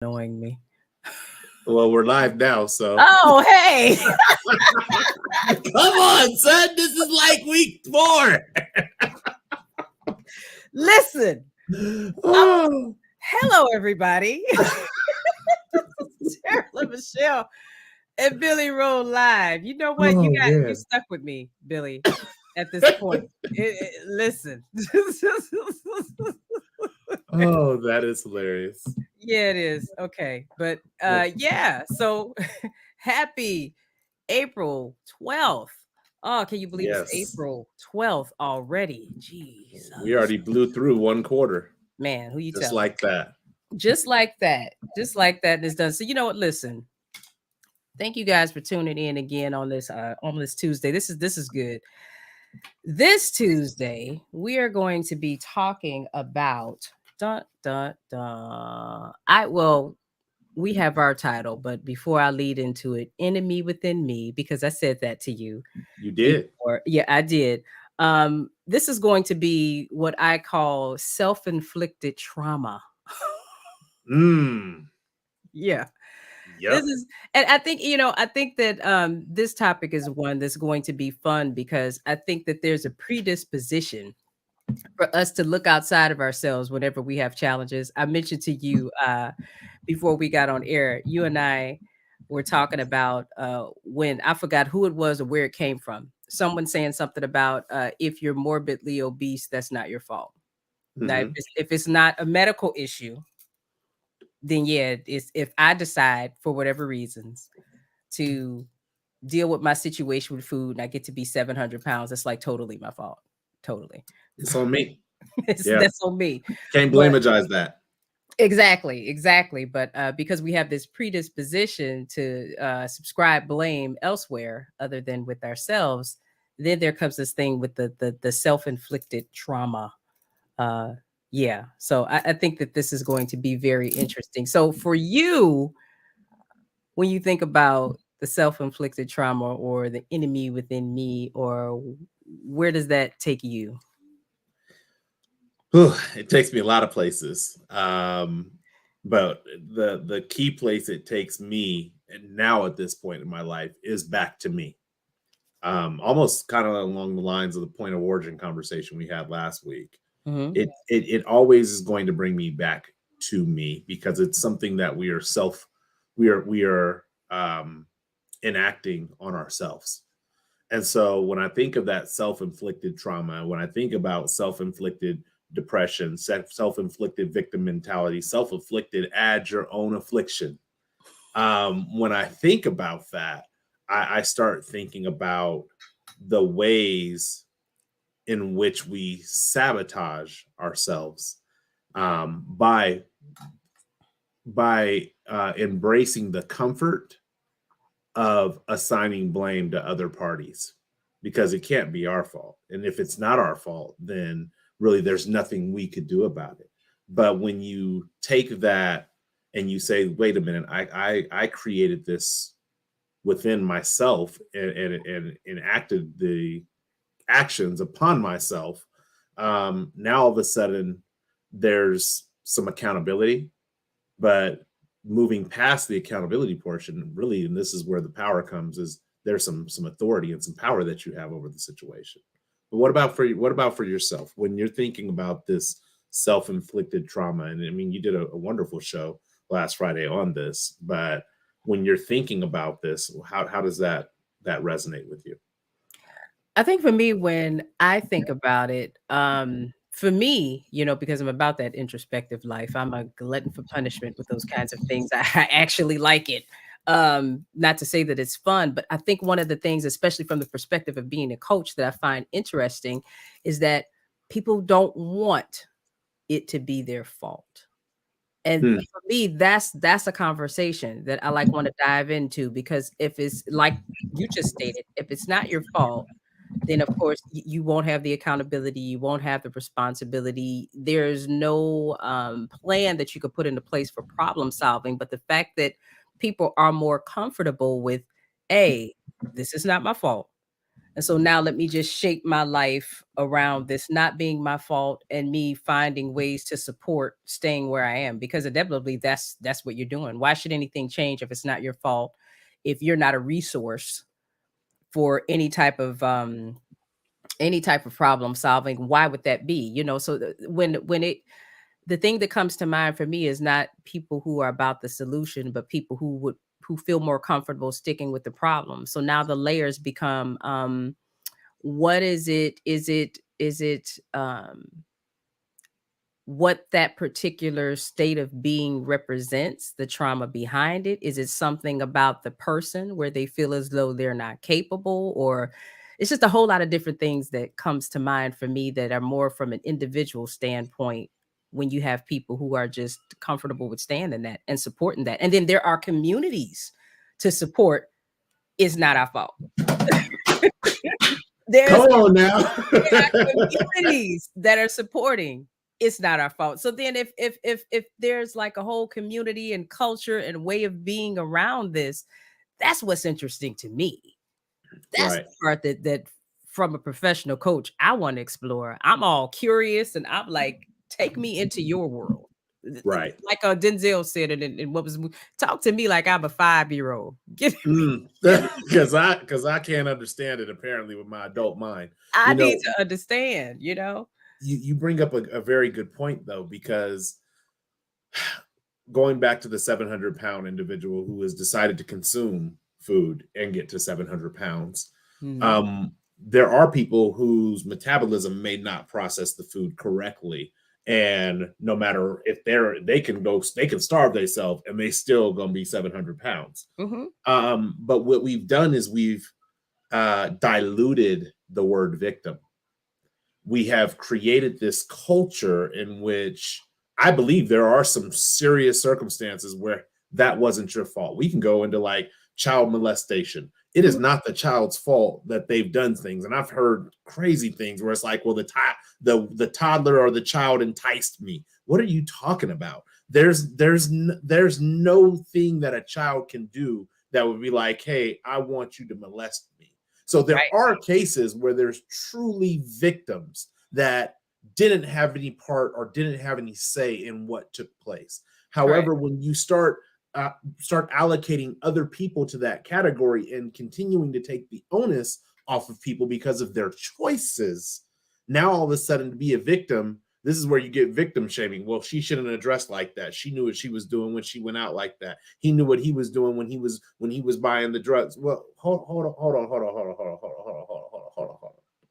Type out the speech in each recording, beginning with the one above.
Annoying me. Well, we're live now, so Oh, hey. come on, son. This is like week 4. Listen. Oh, Hello, everybody. Taralyn, Michelle, and Billy Wroe live. You know what? oh You man. stuck with me, Billy, at this point. Listen. Oh, that is hilarious. Yeah, it is. Okay. But yeah. So happy April 12th. Oh, can you believe it's Yes. April 12th already? Jesus. We already blew through 1/4 Man, who you just telling? like that. Just like that. Just like that, and it's done. So you know what? Listen. Thank you guys for tuning in again on this Tuesday. This is good. This Tuesday, we are going to be talking about dun dun dun. We have our title, but before I lead into it, enemy within me, because I said that to you You did. before. Yeah, I did. This is going to be what I call self-inflicted trauma. Mm. Yeah. This Yep. is, and I think, I think that this topic is one that's going to be fun because I think that there's a predisposition for us to look outside of ourselves whenever we have challenges. I mentioned to you before we got on air, you and I were talking about when I forgot who it was or where it came from. Someone saying something about if you're morbidly obese, that's not your fault. Now, Hmm. if it's not a medical issue, then yeah, it's if I decide for whatever reasons to deal with my situation with food and I get to be 700 pounds, it's like totally my fault. Totally. It's on me. It's, Yeah. that's on me. Can't But blame that. exactly. But because we have this predisposition to subscribe blame elsewhere other than with ourselves, then there comes this thing with the self-inflicted trauma. Uh, yeah. So I think that this is going to be very interesting. So for you, when you think about the self-inflicted trauma or the enemy within me, or where does that take you? Whew, it takes me a lot of places. But the key place it takes me and now at this point in my life is back to me. Almost kind of along the lines of the point of origin conversation we had last week. Hmm. It always is going to bring me back to me because it's something that we are enacting on ourselves. And so when I think of that self-inflicted trauma, when I think about self-inflicted depression, self-inflicted victim mentality, self-inflicted add your own affliction. When I think about that, I start thinking about the ways in which we sabotage ourselves by embracing the comfort of assigning blame to other parties because it can't be our fault. And if it's not our fault, then really there's nothing we could do about it. But when you take that and you say, wait a minute, I created this within myself and enacted the actions upon myself. Now all of a sudden there's some accountability, but moving past the accountability portion, really, and this is where the power comes, is there's some authority and some power that you have over the situation. But what about for yourself when you're thinking about this self-inflicted trauma? And I mean, you did a wonderful show last Friday on this, but when you're thinking about this, how does that resonate with you? I think for me, when I think about it, for me, because I'm about that introspective life, I'm a glutton for punishment with those kinds of things. I actually like it. Not to say that it's fun, but I think one of the things, especially from the perspective of being a coach, that I find interesting is that people don't want it to be their fault. And Hmm. for me, that's a conversation that I like want to dive into because if it's like you just stated, if it's not your fault, then of course you won't have the accountability, you won't have the responsibility. There's no plan that you could put into place for problem solving. But the fact that people are more comfortable with, a, this is not my fault. And so now let me just shape my life around this not being my fault and me finding ways to support staying where I am, because inevitably that's what you're doing. Why should anything change if it's not your fault? If you're not a resource for any type of problem solving, why would that be? So the thing that comes to mind for me is not people who are about the solution, but people who feel more comfortable sticking with the problem. So now the layers become, what is it? Is it what that particular state of being represents, the trauma behind it? Is it something about the person where they feel as though they're not capable? Or it's just a whole lot of different things that comes to mind for me that are more from an individual standpoint, when you have people who are just comfortable with standing that and supporting that. And then there are communities to support. It's not our fault. Come There's on now. communities that are supporting. It's not our fault. So then if there's like a whole community and culture and way of being around this, that's what's interesting to me. That's Right. the part that from a professional coach I want to explore. I'm all curious and I'm like, take me into your world. Right. Like Denzel said it in what was, talk to me like I'm a 5-year-old. Give me, Because I can't understand it apparently with my adult mind. I You need know, to understand, you bring up a very good point though, because going back to the 700-pound individual who has decided to consume food and get to 700 pounds, Mhm. there are people whose metabolism may not process the food correctly. And no matter if they can starve themselves and they still gonna be 700 pounds. Mhm. But what we've done is we've diluted the word victim. We have created this culture in which I believe there are some serious circumstances where that wasn't your fault. We can go into like child molestation. It is Mhm. not the child's fault that they've done things. And I've heard crazy things where it's like, well, the toddler or the child enticed me. What are you talking about? There's no thing that a child can do that would be like, hey, I want you to molest me. So there Right. are cases where there's truly victims that didn't have any part or didn't have any say in what took place. Correct. However, when you start allocating other people to that category and continuing to take the onus off of people because of their choices, now all of a sudden to be a victim, this is where you get victim shaming. Well, she shouldn't have dressed like that. She knew what she was doing when she went out like that. He knew what he was doing when he was buying the drugs. Well, hold on.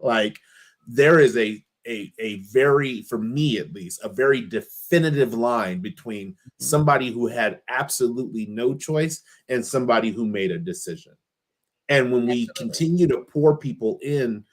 Like there is a very, for me at least, a very definitive line between Mhm. somebody who had absolutely no choice and somebody who made a decision. And when we Absolutely. continue to pour people in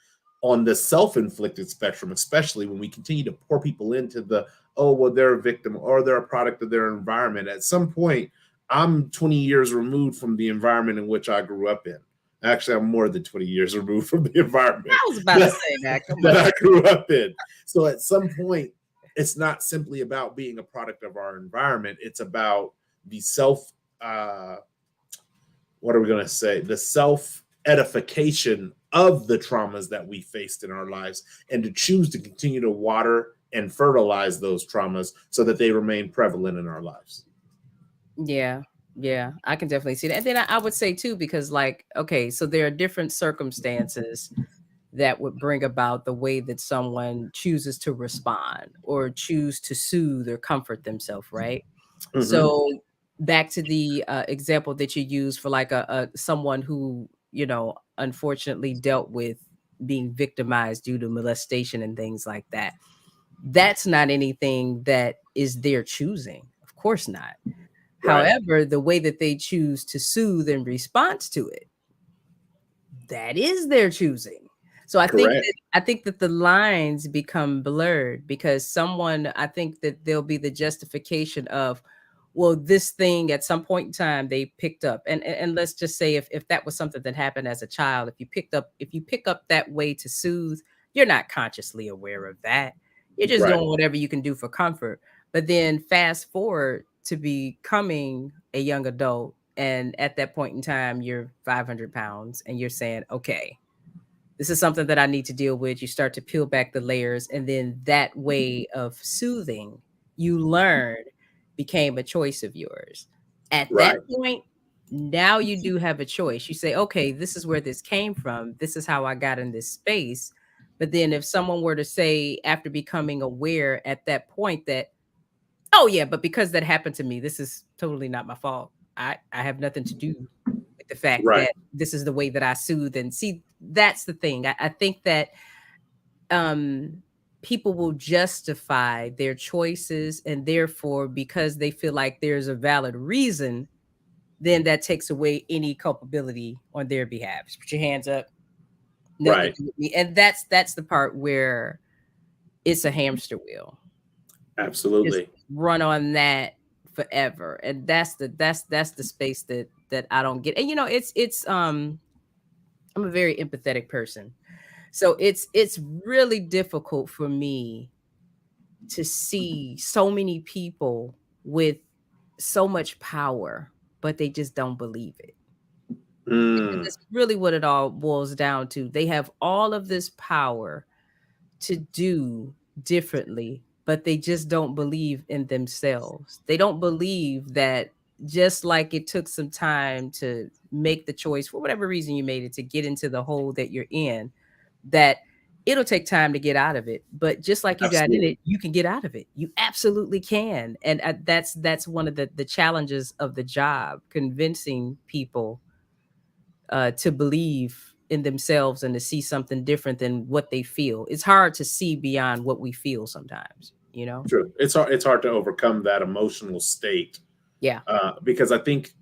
on the self-inflicted spectrum, especially when we continue to pour people into the, oh, well, they're a victim or they're a product of their environment, at some point, I'm 20 years removed from the environment in which I grew up in. Actually, I'm more than 20 years removed from the environment I was about to that, say that. Come that on. I grew up in. So at some point, it's not simply about being a product of our environment. It's about the uh, what are we going to say? The self edification of the traumas that we faced in our lives, and to choose to continue to water and fertilize those traumas so that they remain prevalent in our lives. Yeah. Yeah. I can definitely see that. And then I would say too, because like, okay, so there are different circumstances that would bring about the way that someone chooses to respond or choose to soothe or comfort themselves, right? Mm-hmm. So back to the example that you use for like a someone who, unfortunately dealt with being victimized due to molestation and things like that. That's not anything that is their choosing. Of course not. Right. However, the way that they choose to soothe in response to it, that is their choosing. So Correct. I think that the lines become blurred because someone, I think that there'll be the justification of, well, this thing at some point in time they picked up. And let's just say if that was something that happened as a child, if you pick up that way to soothe, you're not consciously aware of that. You're just Right. doing whatever you can do for comfort. But then fast forward to becoming a young adult, and at that point in time, you're 500 pounds and you're saying, okay, This is something that I need to deal with. You start to peel back the layers, and then that way of soothing you learn became a choice of yours. At that Right. point, now you do have a choice. You say, okay, this is where this came from. This is how I got in this space. But then if someone were to say, after becoming aware at that point, that, oh yeah, but because that happened to me, this is totally not my fault. I have nothing to do with the fact Right. that this is the way that I soothe. And see, that's the thing. I think that um people will justify their choices, and therefore, because they feel like there's a valid reason, then that takes away any culpability on their behalf. Just put your hands up, nothing to Right. do with me. And that's the part where it's a hamster wheel. Just Absolutely. run on that forever. And that's the space that I don't get. And it's I'm a very empathetic person. So it's really difficult for me to see so many people with so much power, but they just don't believe it. Because Mm, that's really what it all boils down to. They have all of this power to do differently, but they just don't believe in themselves. They don't believe that, just like it took some time to make the choice for whatever reason you made it to get into the hole that you're in, that it'll take time to get out of it. But just like you got in absolutely. it, you can get out of it. You absolutely can. And that's one of the challenges of the job, convincing people to believe in themselves and to see something different than what they feel. It's hard to see beyond what we feel sometimes, you know? True. It's hard to overcome that emotional state, Yeah. because I think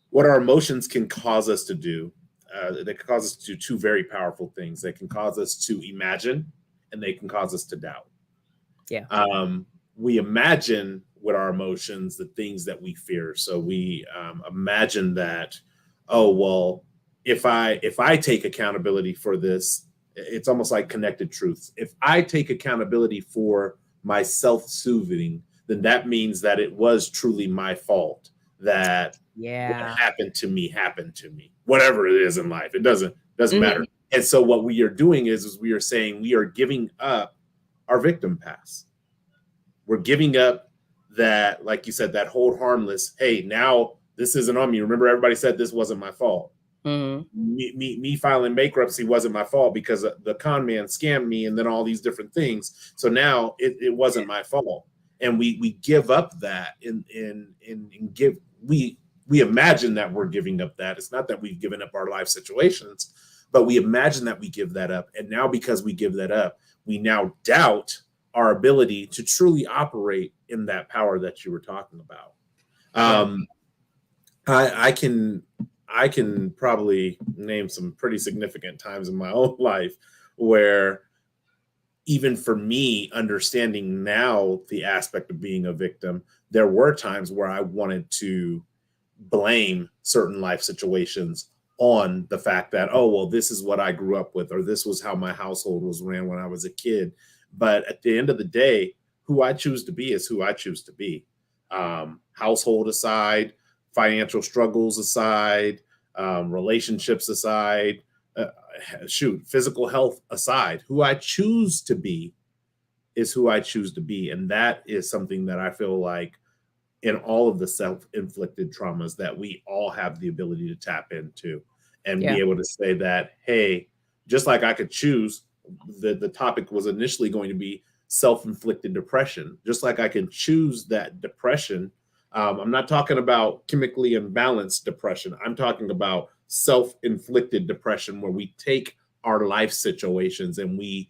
what our emotions can cause us to do, they can cause us to do two very powerful things. They can cause us to imagine, and they can cause us to doubt. Yeah. We imagine with our emotions the things that we fear. So we imagine that, oh well, if I take accountability for this, it's almost like connected truths. If I take accountability for my self-soothing, then that means that it was truly my fault, that what Yeah. happened to me, whatever it is in life. It doesn't Mhm. matter. And so what we are doing is we are saying we are giving up our victim pass. We're giving up that, like you said, that hold harmless. Hey, now this isn't on me. Remember, everybody said this wasn't my fault. Mhm. Me filing bankruptcy wasn't my fault because the con man scammed me, and then all these different things. So now it Yeah. wasn't my fault, and we give up that and give we imagine that we're giving up that. It's not that we've given up our life situations, but we imagine that we give that up, and now because we give that up, we now doubt our ability to truly operate in that power that you were talking about. Yeah. Um, I can probably name some pretty significant times in my own life where, even for me, understanding now the aspect of being a victim, there were times where I wanted to blame certain life situations on the fact that, oh well, this is what I grew up with, or this was how my household was ran when I was a kid. But at the end of the day, who I choose to be is who I choose to be. Household aside, financial struggles aside, relationships aside, uh, physical health aside, who I choose to be is who I choose to be. And that is something that I feel like, in all of the self-inflicted traumas, that we all have the ability to tap into and Yeah. be able to say that, hey, just like I could choose, the topic was initially going to be self-inflicted depression, just like I can choose that depression. I'm not talking about chemically imbalanced depression. I'm talking about self-inflicted depression, where we take our life situations and we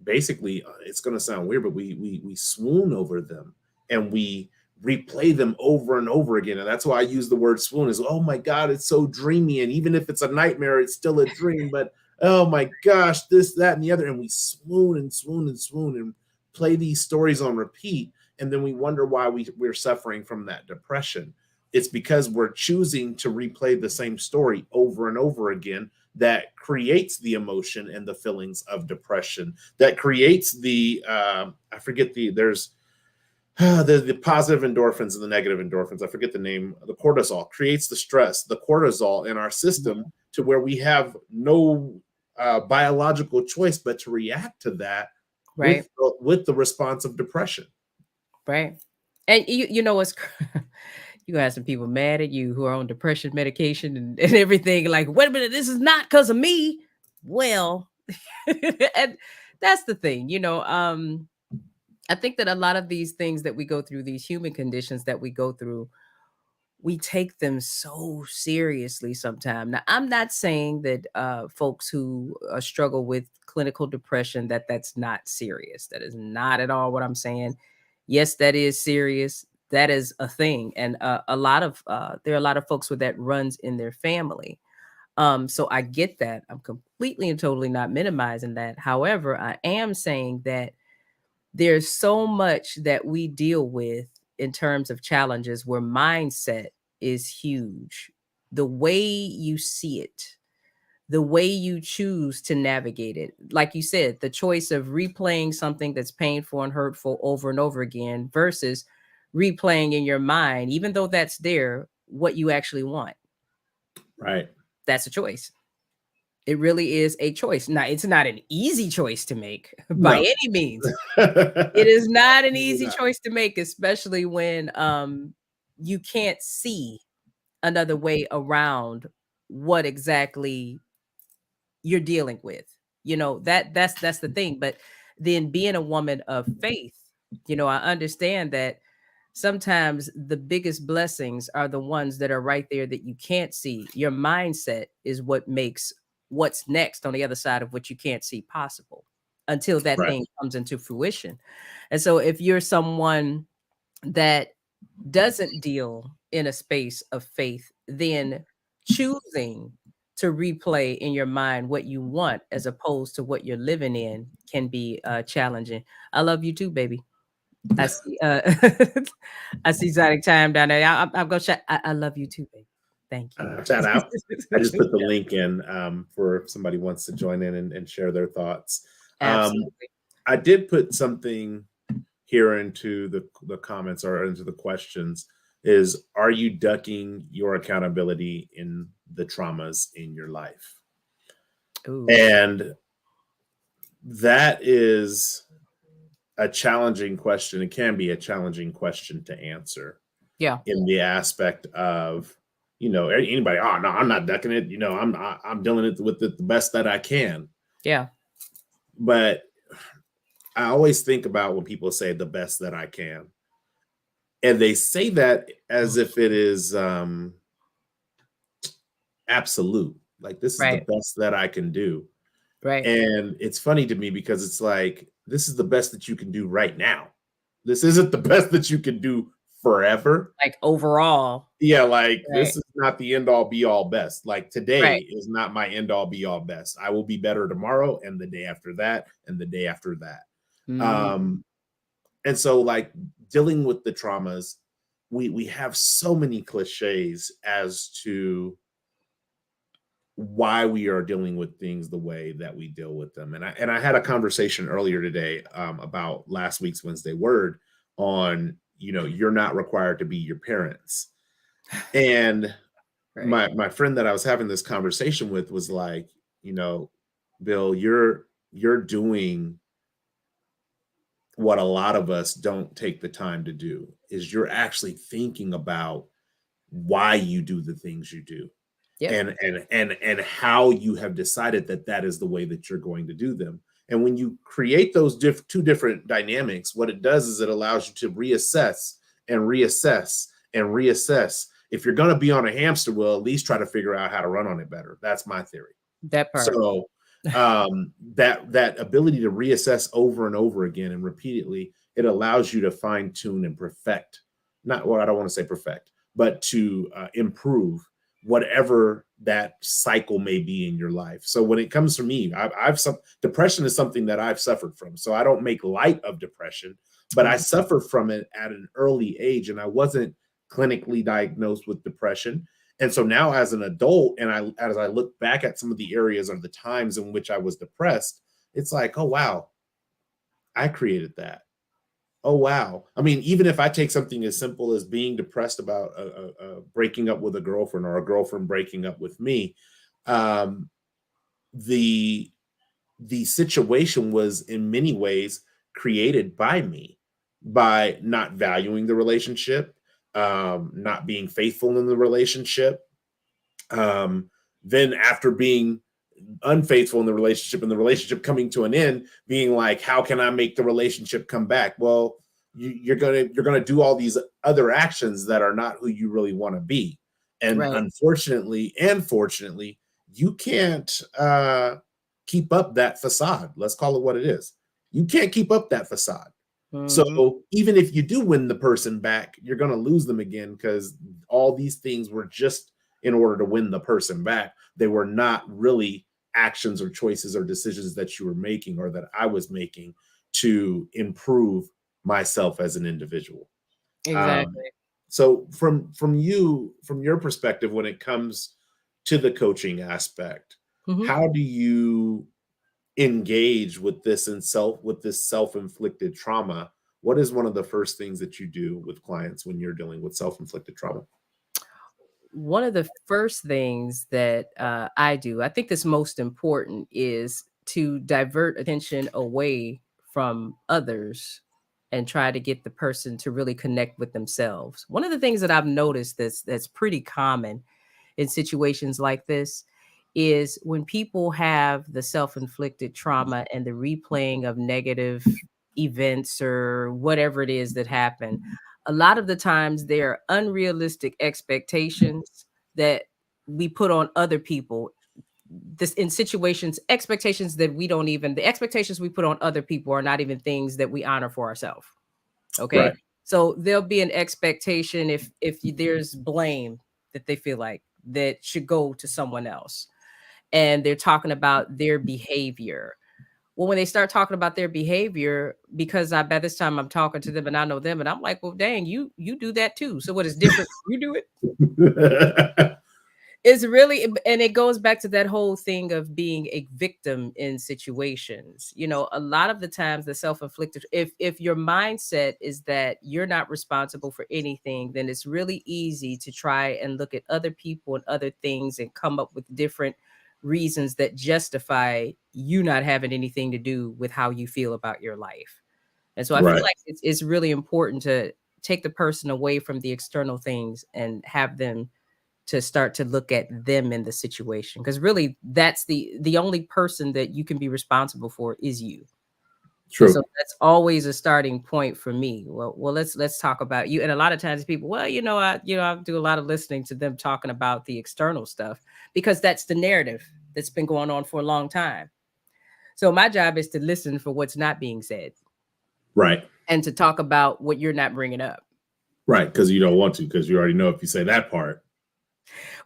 basically, it's going to sound weird, but we swoon over them, and we replay them over and over again. And that's why I use the word swoon, is, oh my god, it's so dreamy, and even if it's a nightmare, it's still a dream. But oh my gosh, this, that, and the other, and we swoon and swoon and swoon and play these stories on repeat. And then we wonder why we're suffering from that depression. It's because we're choosing to replay the same story over and over again, that creates the emotion and the feelings of depression, that creates the I forget there's the positive endorphins and the negative endorphins. I forget the name. The cortisol creates the stress. The cortisol in our system to where we have no biological choice but to react to that Right. with the response of depression. Right. And you know what's you gonna have some people mad at you who are on depression medication and everything, like, wait a minute, this is not because of me. Well, and that's the thing, I think that a lot of these things that we go through, these human conditions that we go through, we take them so seriously sometimes. Now, I'm not saying that folks who struggle with clinical depression that that's not serious. That is not at all what I'm saying. Yes, that is serious. That is a thing, and a lot of there are a lot of folks with that runs in their family. So I get that. I'm completely and totally not minimizing that. However, I am saying that there's so much that we deal with in terms of challenges where mindset is huge. The way you see it, the way you choose to navigate it. Like you said, the choice of replaying something that's painful and hurtful over and over again versus replaying in your mind, even though that's there, what you actually want. Right. That's a choice. It really is a choice. Now, it's not an easy choice to make by No. any means. It is not an Absolutely easy not. choice to make, especially when you can't see another way around what exactly you're dealing with. That's the thing. But then being a woman of faith, I understand that sometimes the biggest blessings are the ones that are right there that you can't see. Your mindset is what makes what's next on the other side of what you can't see possible until that Right. thing comes into fruition. And so if you're someone that doesn't deal in a space of faith, then choosing to replay in your mind what you want as opposed to what you're living in can be challenging. I love you too, baby. I see. I see Exotic Time down there. I'm gonna shout. I love you too, baby. Thank you. Shout out. I just put the link in for if somebody wants to join in and share their thoughts. Absolutely. I did put something here into the comments or into the questions is, are you ducking your accountability in the traumas in your life? Ooh. And that is a challenging question. It can be a challenging question to answer Yeah. in the aspect of, anybody, oh no, I'm not ducking it. I'm dealing it with it the best that I can. Yeah. But I always think about when people say the best that I can, and they say that as if it is absolute, like this is the Right. best that I can do. Right. And it's funny to me because it's like, this is the best that you can do right now. This isn't the best that you can do forever. Like overall. Yeah, like Right. this is not the end all be all best. Like today Right. is not my end all be all best. I will be better tomorrow and the day after that and the day after that. Mhm. And so like dealing with the traumas, we have so many cliches as to why we are dealing with things the way that we deal with them. And I had a conversation earlier today about last week's Wednesday Word on, you're not required to be your parents. And Right. my friend that I was having this conversation with was like, Bill, you're doing what a lot of us don't take the time to do, is you're actually thinking about why you do the things you do, Yep. and how you have decided that that is the way that you're going to do them. And when you create those two different dynamics, what it does is it allows you to reassess and reassess and reassess. If you're going to be on a hamster wheel, at least try to figure out how to run on it better. That's my theory. That part. So that ability to reassess over and over again and repeatedly, it allows you to fine tune and perfect, not what, I don't want to say perfect, but to improve whatever that cycle may be in your life. So when it comes to me, depression is something that I've suffered from. So I don't make light of depression, but I suffered from it at an early age, and I wasn't clinically diagnosed with depression. And so now as an adult, and as I look back at some of the areas or the times in which I was depressed, it's like, oh, wow, I created that. Oh, wow. I mean, even if I take something as simple as being depressed about breaking up with a girlfriend or a girlfriend breaking up with me, um, the the situation was in many ways created by me, by not valuing the relationship, not being faithful in the relationship. Um, then after being unfaithful in the relationship and the relationship coming to an end, being like, how can I make the relationship come back? Well, you're gonna do all these other actions that are not who you really want to be. And Right. unfortunately and fortunately, you can't keep up that facade. Let's call it what it is. You can't keep up that facade. Mhm. So even if you do win the person back, you're going to lose them again, because all these things were just in order to win the person back. They were not really actions or choices or decisions that you were making or that I was making to improve myself as an individual. Um, Exactly. so from your perspective, when it comes to the coaching aspect, Mhm. how do you engage with this self-inflicted trauma? What is one of the first things that you do with clients when you're dealing with self-inflicted trauma? One of the first things that I do, I think that's most important, is to divert attention away from others and try to get the person to really connect with themselves. One of the things that I've noticed that's pretty common in situations like this is when people have the self-inflicted trauma and the replaying of negative events or whatever it is that happened, a lot of the times there are unrealistic expectations that we put on other people, this in situations, expectations that we don't even, the expectations we put on other people are not even things that we honor for ourselves. Okay. Right. So there'll be an expectation, there's blame that they feel like that should go to someone else, and they're talking about their behavior. Well, when they start talking about their behavior, because I by this time I'm talking to them and I know them, and I'm like, well, dang, you do that too. So what is different? You do it. It's really, and it goes back to that whole thing of being a victim in situations. You know, a lot of the times the self-inflicted, if your mindset is that you're not responsible for anything, then it's really easy to try and look at other people and other things and come up with different reasons that justify you not having anything to do with how you feel about your life. And so I feel Right. like it's really important to take the person away from the external things and have them to start to look at them in the situation, because really that's the only person that you can be responsible for is you. And so True. that's always a starting point for me. Well, let's talk about you. And a lot of times people, well, I do a lot of listening to them talking about the external stuff, because that's the narrative that's been going on for a long time. So my job is to listen for what's not being said Right. and to talk about what you're not bringing up. Right. Because you don't want to, because you already know if you say that part.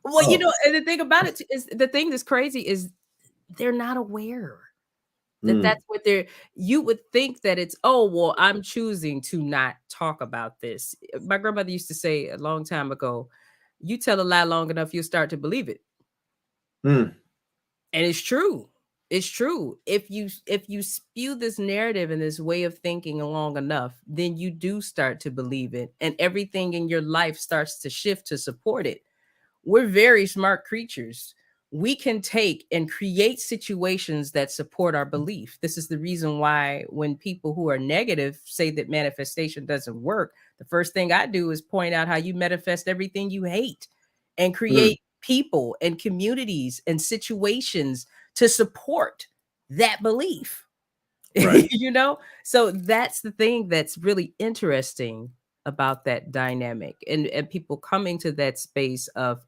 Well, Oh. and the thing about it is, the thing that's crazy is they're not aware that Mm. that's what they're, you would think that it's, oh, well, I'm choosing to not talk about this. My grandmother used to say a long time ago, you tell a lie long enough, you'll start to believe it. Mm. And it's true. It's true. If you spew this narrative and this way of thinking long enough, then you do start to believe it. And everything in your life starts to shift to support it. We're very smart creatures. We can take and create situations that support our belief. This is the reason why when people who are negative say that manifestation doesn't work, the first thing I do is point out how you manifest everything you hate and Mm. create people and communities and situations to support that belief. Right. You know? So that's the thing that's really interesting about that dynamic, and people coming to that space of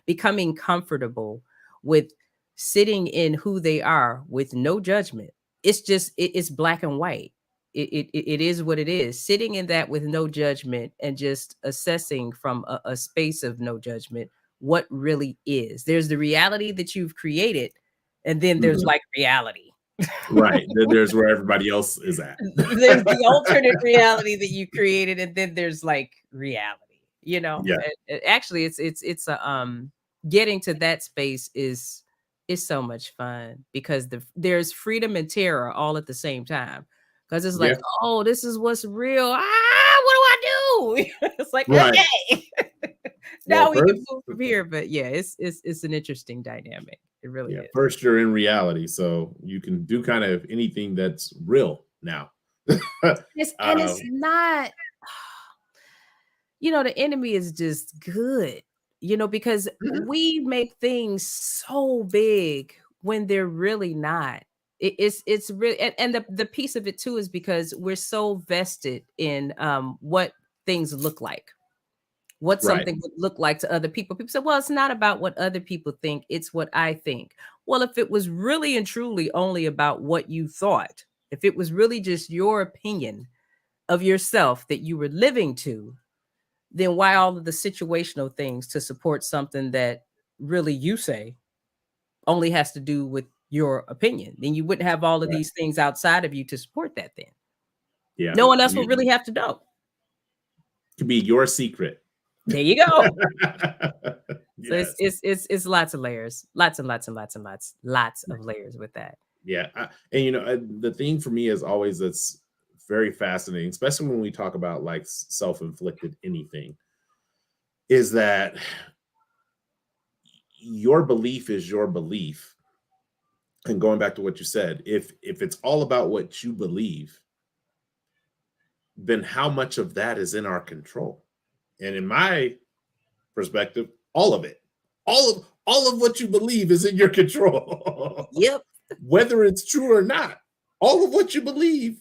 becoming comfortable with sitting in who they are with no judgment. It's just it's black and white. It is what it is. Sitting in that with no judgment and just assessing from a space of no judgment what really is. There's the reality that you've created, and then there's Mhm. like reality. Right. Then there's where everybody else is at. There's the alternate reality that you created, and then there's like reality, you know? Yeah. Actually, it's a getting to that space is so much fun, because there's freedom and terror all at the same time. Because it's like, Yeah. oh, this is what's real. Ah, what do I do? It's like, Right. okay. Well, now we can first, move from here. But yeah, it's an interesting dynamic. It really yeah, is. first you're in reality, so you can do kind of anything that's real now. It's not, the enemy is just good, because Mhm. we make things so big when they're really not. It's really, and the piece of it too is because we're so vested in what things look like, what Right. something would look like to other people. People say, well, it's not about what other people think, it's what I think. Well, if it was really and truly only about what you thought, if it was really just your opinion of yourself that you were living to, then why all of the situational things to support something that really you say only has to do with your opinion? Then you wouldn't have all of Right. these things outside of you to support that then. Yeah. No one else will really have to know. Could be your secret. There you go. So it's Yes. it's it's it's lots of layers, lots and lots and lots and lots of layers with that. Yeah. And the thing for me is always that's very fascinating, especially when we talk about like self-inflicted anything, is that your belief is your belief. And going back to what you said, if it's all about what you believe, then how much of that is in our control? And in my perspective, all of it. All of what you believe is in your control. Yep. Whether it's true or not. All of what you believe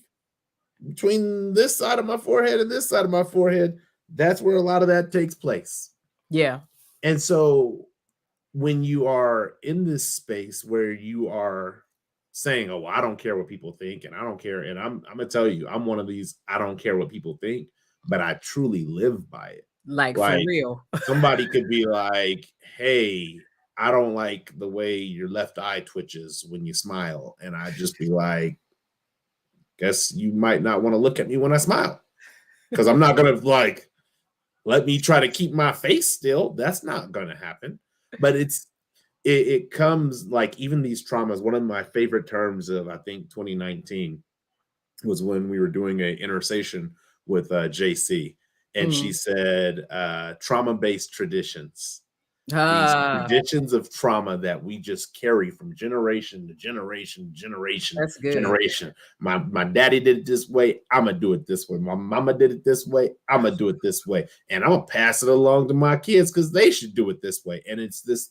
between this side of my forehead and this side of my forehead, that's where a lot of that takes place. Yeah. And so when you are in this space where you are saying, "Oh, I don't care what people think, and I don't care," and I'm gonna tell you, I'm one of these. I don't care what people think, but I truly live by it. Like for Like real. somebody could be like, "Hey, I don't like the way your left eye twitches when you smile," and I just be like, "Guess you might not want to look at me when I smile, because I'm not gonna like let me try to keep my face still. That's not gonna happen." But it comes like even these traumas. One of my favorite terms of I think 2019 was when we were doing a intersation with JC, and she Mhm. said trauma-based traditions. These Ah, traditions of trauma that we just carry from generation to generation, that's good. generation. My daddy did it this way. I'm gonna do it this way. My mama did it this way. I'm gonna do it this way, and I'm gonna pass it along to my kids because they should do it this way. And it's this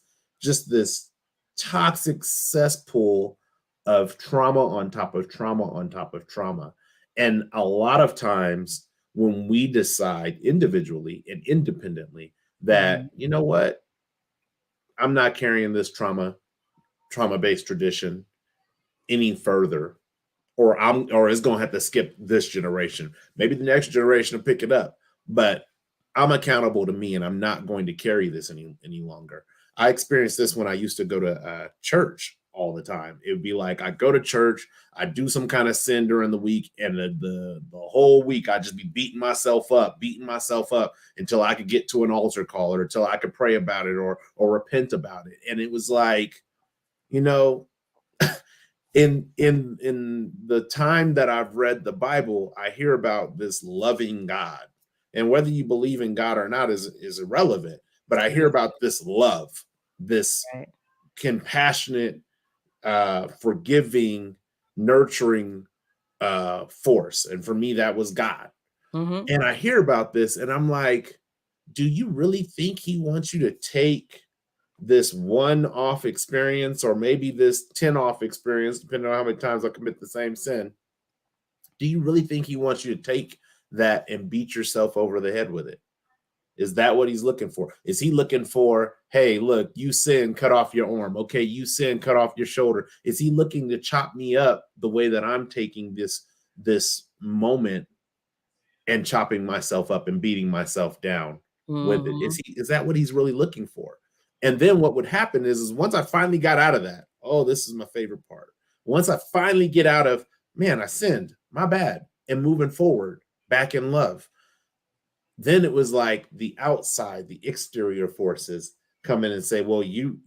toxic cesspool of trauma on top of trauma on top of trauma. And a lot of times when we decide individually and independently that, Mhm. you know what, I'm not carrying this trauma-based tradition any further, or it's gonna have to skip this generation. Maybe the next generation will pick it up, but I'm accountable to me and I'm not going to carry this any longer. I experienced this when I used to go to church all the time. It would be like I go to church, I do some kind of sin during the week, and the whole week I just be beating myself up until I could get to an altar call or until I could pray about it or repent about it. And it was like, you know, in the time that I've read the Bible, I hear about this loving God. And whether you believe in God or not is irrelevant, but I hear Yeah, about this love, this right. compassionate, forgiving, nurturing force. And for me, that was God. Mhm. And I hear about this and I'm like, do you really think he wants you to take this one off experience or maybe this 10 off experience, depending on how many times I commit the same sin? Do you really think he wants you to take that and beat yourself over the head with it? Is that what he's looking for? Is he looking for, hey, look, you sin, cut off your arm. Okay, you sin, cut off your shoulder. Is he looking to chop me up the way that I'm taking this moment and chopping myself up and beating myself down with it? Mhm. Is that what he's really looking for? And then what would happen is once I finally got out of that, oh, this is my favorite part. Once I finally get out of, man, I sinned, my bad, and moving forward, back in love, then it was like the outside, the exterior forces come in and say, well, you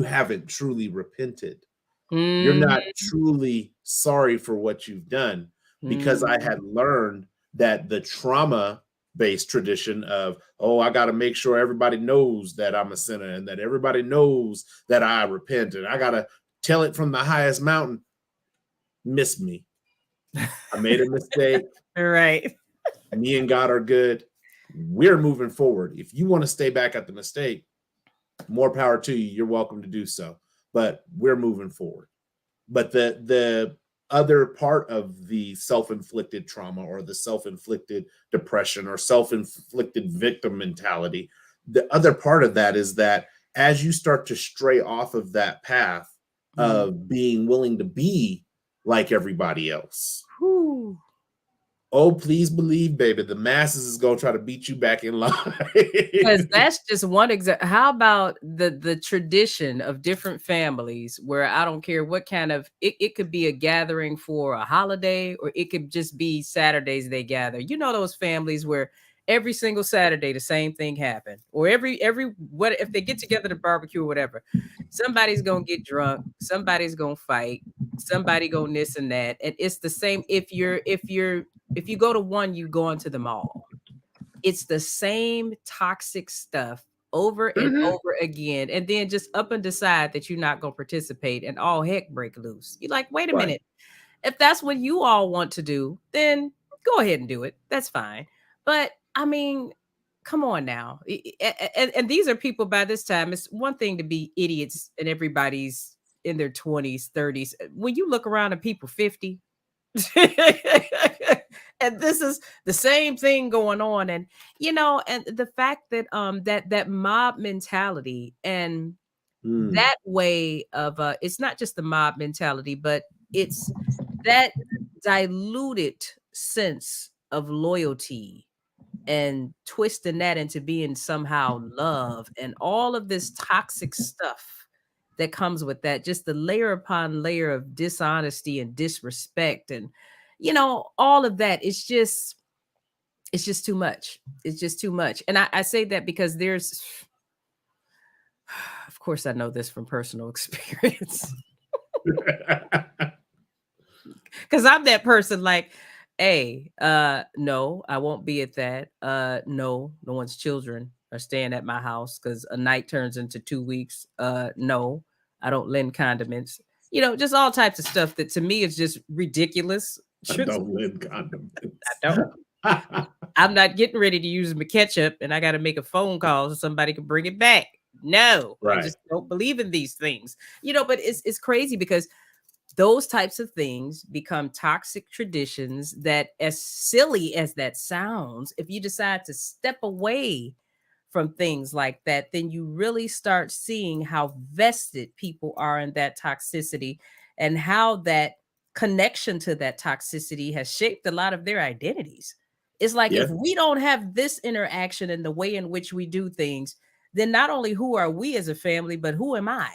haven't truly repented. You're Mhm. not truly sorry for what you've done, because I Mhm. had learned that the trauma based tradition of, oh, I got to make sure everybody knows that I'm a sinner and that everybody knows that I repent and I got to tell it from the highest mountain. Miss me. I made a mistake. Right. Me and God are good. We're moving forward. If you want to stay back at the mistake, more power to you. You're welcome to do so. But we're moving forward. But the other part of the self-inflicted trauma or the self-inflicted depression or self-inflicted victim mentality, the other part of that is that as you start to stray off of that path of being willing to be like everybody else, Whew. oh, please believe, baby, the masses is going to try to beat you back in line. Because that's just one example. How about the tradition of different families where I don't care what kind of it could be a gathering for a holiday, or it could just be Saturdays they gather. You know, those families where every single Saturday the same thing happened, or every what if they get together to barbecue or whatever, somebody's gonna get drunk, somebody's gonna fight, somebody gonna this and that, and it's the same. If you go to one, you go into them all. It's the same toxic stuff over and Mhm. over again, and then just up and decide that you're not going to participate, and all heck break loose. You're like, wait a Right. minute. If that's what you all want to do, then go ahead and do it. That's fine. But I mean, come on now. And these are people by this time. It's one thing to be idiots and everybody's in their 20s, 30s. When you look around at people 50, and this is the same thing going on, and and the fact that that mob mentality and Mm. that way of it's not just the mob mentality, but it's that diluted sense of loyalty and twisting that into being somehow love and all of this toxic stuff that comes with that, just the layer upon layer of dishonesty and disrespect, and all of that. It's just too much. It's just too much. And I say that because there's of course I know this from personal experience. Because I'm that person like, hey, no, I won't be at that. No, no one's children are staying at my house because a night turns into 2 weeks. No, I don't lend condiments. Just all types of stuff that to me is just ridiculous. I don't lend condiments. I don't. I'm not getting ready to use my ketchup and I got to make a phone call so somebody can bring it back. No, I Right. just don't believe in these things. But it's crazy because those types of things become toxic traditions that, as silly as that sounds, if you decide to step away from things like that, then you really start seeing how vested people are in that toxicity and how that connection to that toxicity has shaped a lot of their identities. It's like Yeah. if we don't have this interaction in the way in which we do things, then not only who are we as a family, but who am I?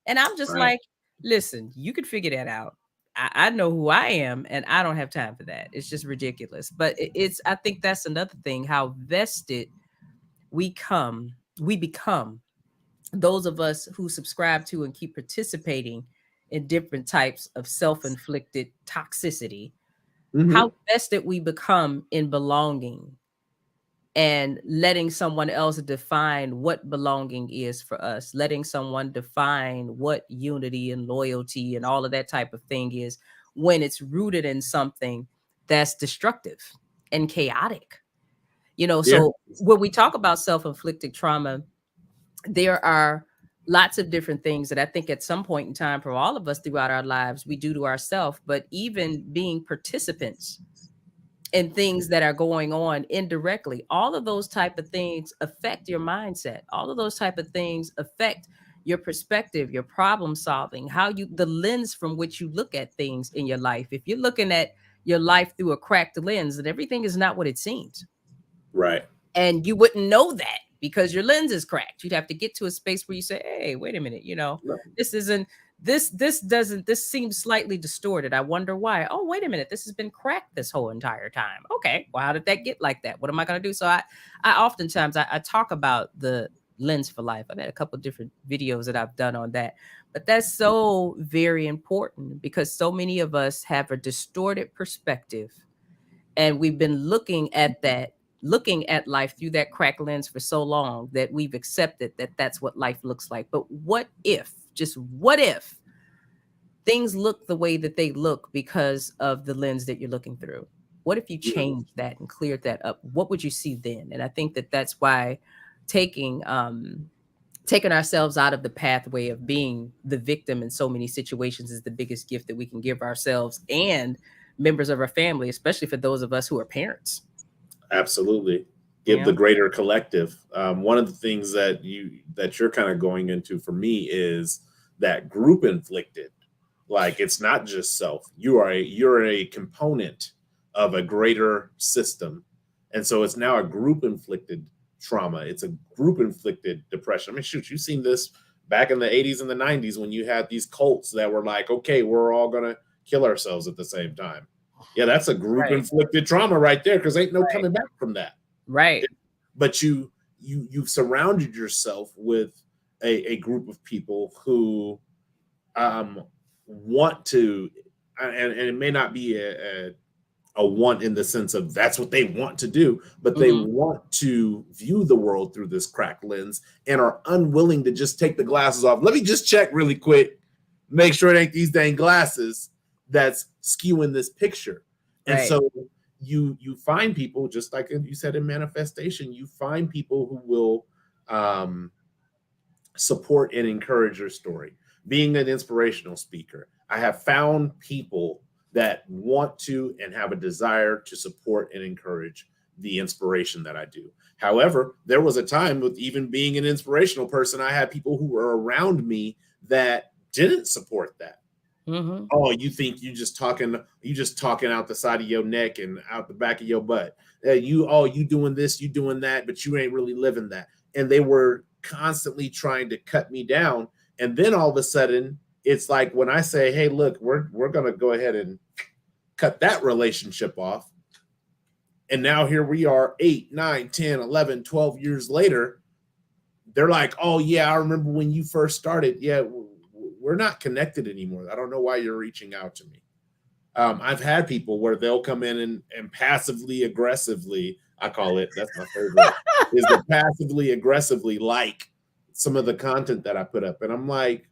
And I'm just Right. like, listen, you could figure that out. I know who I am, and I don't have time for that. It's just ridiculous. But I think that's another thing, how vested we become, those of us who subscribe to and keep participating in different types of self-inflicted toxicity, how Mhm. vested we become in belonging and letting someone else define what belonging is for us, letting someone define what unity and loyalty and all of that type of thing is, when it's rooted in something that's destructive and chaotic. Yeah. So when we talk about self-inflicted trauma, there are lots of different things that I think at some point in time for all of us throughout our lives we do to ourselves, but even being participants and things that are going on indirectly, all of those type of things affect your mindset. All of those type of things affect your perspective, your problem solving, how you the lens from which you look at things in your life. If you're looking at your life through a cracked lens, then everything is not what it seems. Right. And you wouldn't know that because your lens is cracked. You'd have to get to a space where you say, hey, wait a minute, No. this isn't this doesn't this seems slightly distorted. I wonder why. Oh, wait a minute, this has been cracked this whole entire time. Okay, well, how did that get like that? What am I going to do? So I oftentimes I talk about the lens for life. I've had a couple of different videos that I've done on that, but that's so very important because so many of us have a distorted perspective, and we've been looking at that looking at life through that cracked lens for so long that we've accepted that that's what life looks like. But what if, just what if things look the way that they look because of the lens that you're looking through? What if you Yeah, changed that and cleared that up? What would you see then? And I think that that's why taking taking ourselves out of the pathway of being the victim in so many situations is the biggest gift that we can give ourselves and members of our family, especially for those of us who are parents. absolutely. Give Yeah. the greater collective. One of the things that you're kind of going into for me is that group inflicted. Like, it's not just self. You're a component of a greater system, and so it's now a group inflicted trauma. It's a group inflicted depression. I mean, shoot, you've seen this back in the 80s and the 90s when you had these cults that were like, okay, we're all gonna kill ourselves at the same time. Yeah, that's a group Right. inflicted trauma right there, because ain't no Right. coming back from that. Right. But you've surrounded yourself with a group of people who um, want to, and it may not be a want in the sense of that's what they want to do, but they Hmm. want to view the world through this cracked lens and are unwilling to just take the glasses off. Let me just check really quick, make sure it ain't these dang glasses that's skewing this picture. And Right. so you find people, just like you said in manifestation, you find people who will um, support and encourage your story. Being an inspirational speaker, I have found people that want to and have a desire to support and encourage the inspiration that I do. However, there was a time with even being an inspirational person, I had people who were around me that didn't support that. Hmm. Oh, you just talking out the side of your neck and out the back of your butt. You doing this, you doing that, but you ain't really living that. And they were constantly trying to cut me down. And then all of a sudden, it's like when I say, "Hey, look, we're gonna go ahead and cut that relationship off." And now here we are 8, 9, 10, 11, 12 years later. They're like, "Oh yeah, I remember when you first started. Yeah, we're not connected anymore. I don't know why you're reaching out to me." I've had people where they'll come in and passively aggressively, I call it, that's my favorite, is the passively aggressively like some of the content that I put up. And I'm like,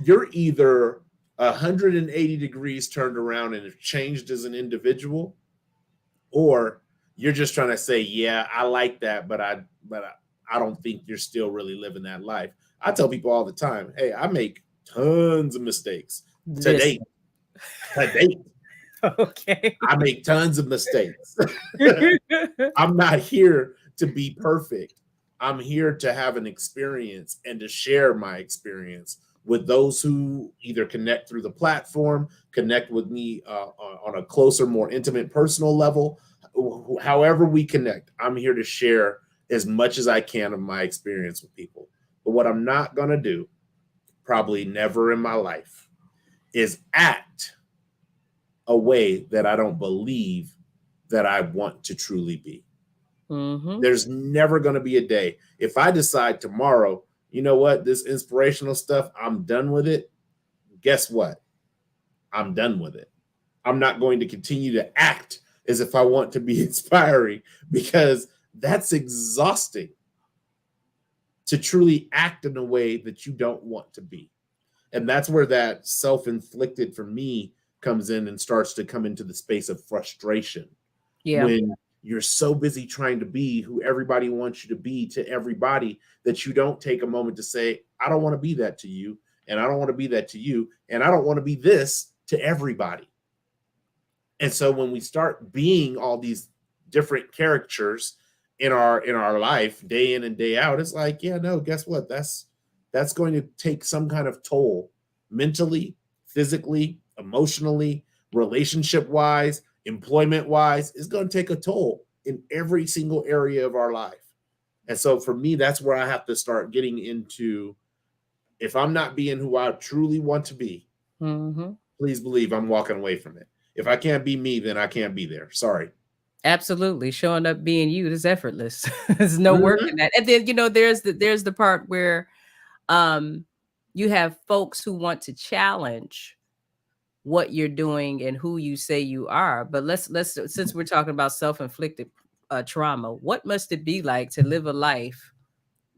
you're either 180 degrees turned around and have changed as an individual, or you're just trying to say, yeah, I like that, but I don't think you're still really living that life. I tell people all the time, hey, I make tons of mistakes to date. Listen. To date, Okay. I make tons of mistakes. I'm not here to be perfect. I'm here to have an experience and to share my experience with those who either connect through the platform, connect with me on a closer, more intimate, personal level. However, we connect, I'm here to share as much as I can of my experience with people. But what I'm not going to do, probably never in my life, is act a way that I don't believe that I want to truly be. Hmm. There's never going to be a day. If I decide tomorrow, you know what, this inspirational stuff, I'm done with it. Guess what? I'm done with it. I'm not going to continue to act as if I want to be inspiring, because that's exhausting to truly act in a way that you don't want to be. And that's where that self-inflicted for me comes in and starts to come into the space of frustration, Yeah. when you're so busy trying to be who everybody wants you to be to everybody that you don't take a moment to say, I don't want to be that to you, and I don't want to be that to you, and I don't want to be this to everybody. And so when we start being all these different characters in our life day in and day out, it's like, yeah, no, guess what, that's going to take some kind of toll, mentally, physically, emotionally, relationship wise, employment wise. It's going to take a toll in every single area of our life. And so for me, that's where I have to start getting into, if I'm not being who I truly want to be, Hmm. please believe I'm walking away from it. If I can't be me, then I can't be there. Sorry. Absolutely. Showing up being you is effortless. There's no work Mhm. in that. And then, there's the part where um you have folks who want to challenge what you're doing and who you say you are. But let's since we're talking about self-inflicted trauma, what must it be like to live a life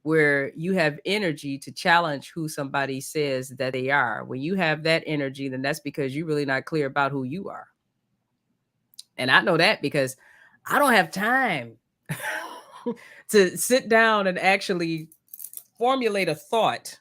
where you have energy to challenge who somebody says that they are? When you have that energy, then that's because you're really not clear about who you are. And I know that because I don't have time to sit down and actually formulate a thought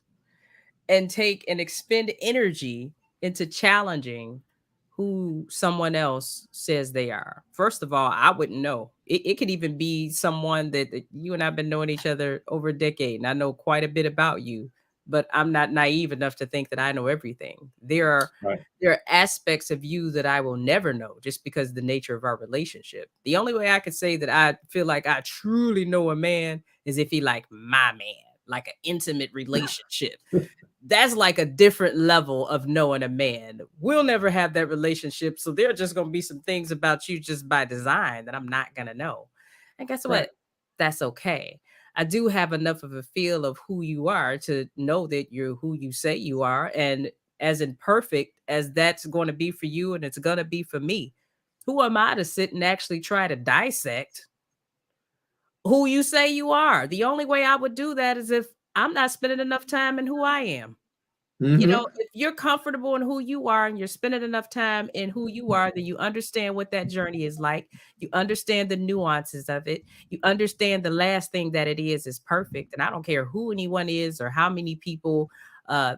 and take and expend energy into challenging who someone else says they are. First of all, I wouldn't know. It could even be someone that you and I've been knowing each other over a decade, and I know quite a bit about you, but I'm not naive enough to think that I know everything. Right. There are aspects of you that I will never know just because of the nature of our relationship. The only way I could say that I feel like I truly know a man is if he like my man, like an intimate relationship. That's like a different level of knowing a man. We'll never have that relationship. So there are just going to be some things about you just by design that I'm not going to know. And guess Right. what? That's okay. I do have enough of a feel of who you are to know that you're who you say you are. And as imperfect as that's going to be for you and it's going to be for me, who am I to sit and actually try to dissect who you say you are? The only way I would do that is if I'm not spending enough time in who I am. You know, Hmm. if you're comfortable in who you are and you're spending enough time in who you are, then you understand what that journey is like. You understand the nuances of it. You understand the last thing that it is perfect. And I don't care who anyone is or how many people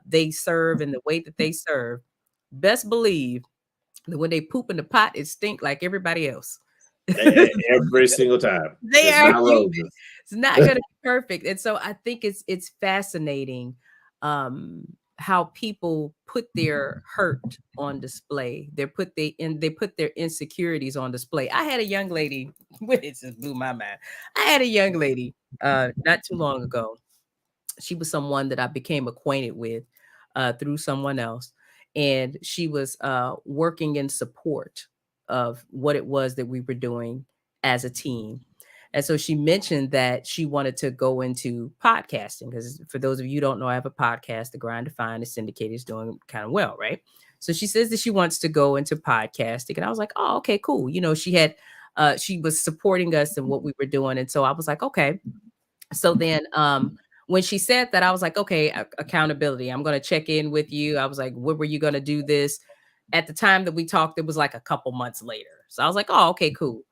they serve and the way that they serve. Best believe that when they poop in the pot, it stink like everybody else. Every single time. They It's are not human. roses. It's not gonna be perfect. And so I think it's fascinating how people put their hurt on display. They put their insecurities on display. I had a young lady, it just blew my mind. I had a young lady not too long ago. She was someone that I became acquainted with through someone else. And she was working in support of what it was that we were doing as a team. And so she mentioned that she wanted to go into podcasting because for those of you who don't know, I have a podcast, The Grind to Find, the syndicate is doing kind of well, right? So she says that she wants to go into podcasting. And I was like, oh, okay, cool. You know, she was supporting us in what we were doing. And so I was like, okay. So then when she said that, I was like, okay, accountability. I'm going to check in with you. I was like, when were you going to do this? At the time that we talked, it was like a couple months later. So I was like, oh, okay, cool,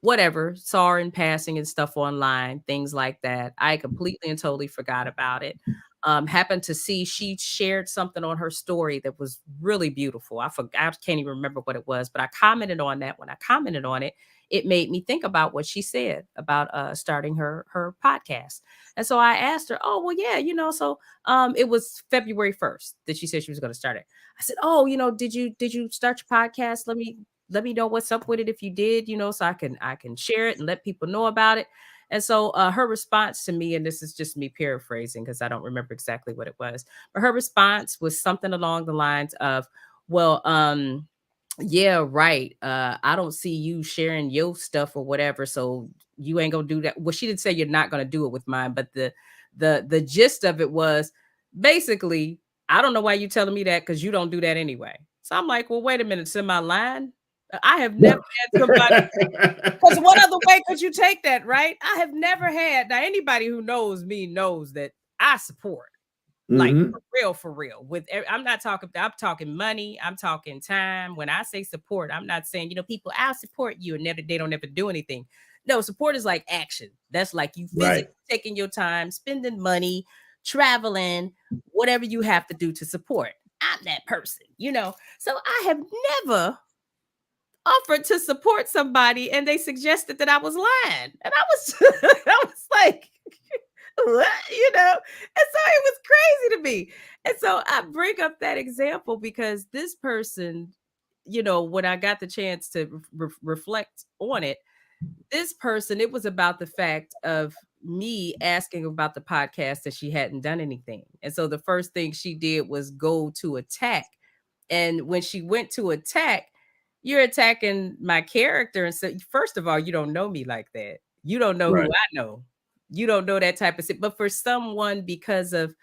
whatever, saw her in passing and stuff online, things like that. I completely and totally forgot about it. Happened to see she shared something on her story that was really beautiful. I forgot, I can't even remember what it was, but I commented on that. When I commented on it, it made me think about what she said about starting her podcast. And so I asked her, oh, well, yeah, you know, so it was February 1st that she said she was going to start it. I said, oh, you know, did you start your podcast? Let me know what's up with it if you did, you know, so I can share it and let people know about it. And so her response to me, and this is just me paraphrasing because I don't remember exactly what it was, but her response was something along the lines of, well, yeah, right. I don't see you sharing your stuff or whatever, so you ain't gonna do that. Well, she didn't say you're not gonna do it with mine, but the gist of it was basically, I don't know why you telling me that because you don't do that anyway. So I'm like, well, wait a minute, am I lying? I have never had somebody, because what other way could you take that, right? I have never had, now anybody who knows me knows that I support. Like Hmm. for real. I'm talking money, I'm talking time. When I say support, I'm not saying, you know, people, I'll support you and never they don't ever do anything. No, support is like action. That's like you Right. physically taking your time, spending money, traveling, whatever you have to do to support. I'm that person, you know. So I have never offered to support somebody and they suggested that I was lying. And I was I was like, what? You know? And so it was crazy to me. And so I bring up that example because this person, you know, when I got the chance to reflect on it, this person, it was about the fact of me asking about the podcast that she hadn't done anything. And so the first thing she did was go to attack. And when she went to attack, you're attacking my character. And so, first of all, you don't know me like that. You don't know who Right. I know. You don't know that type of shit. But for someone, because of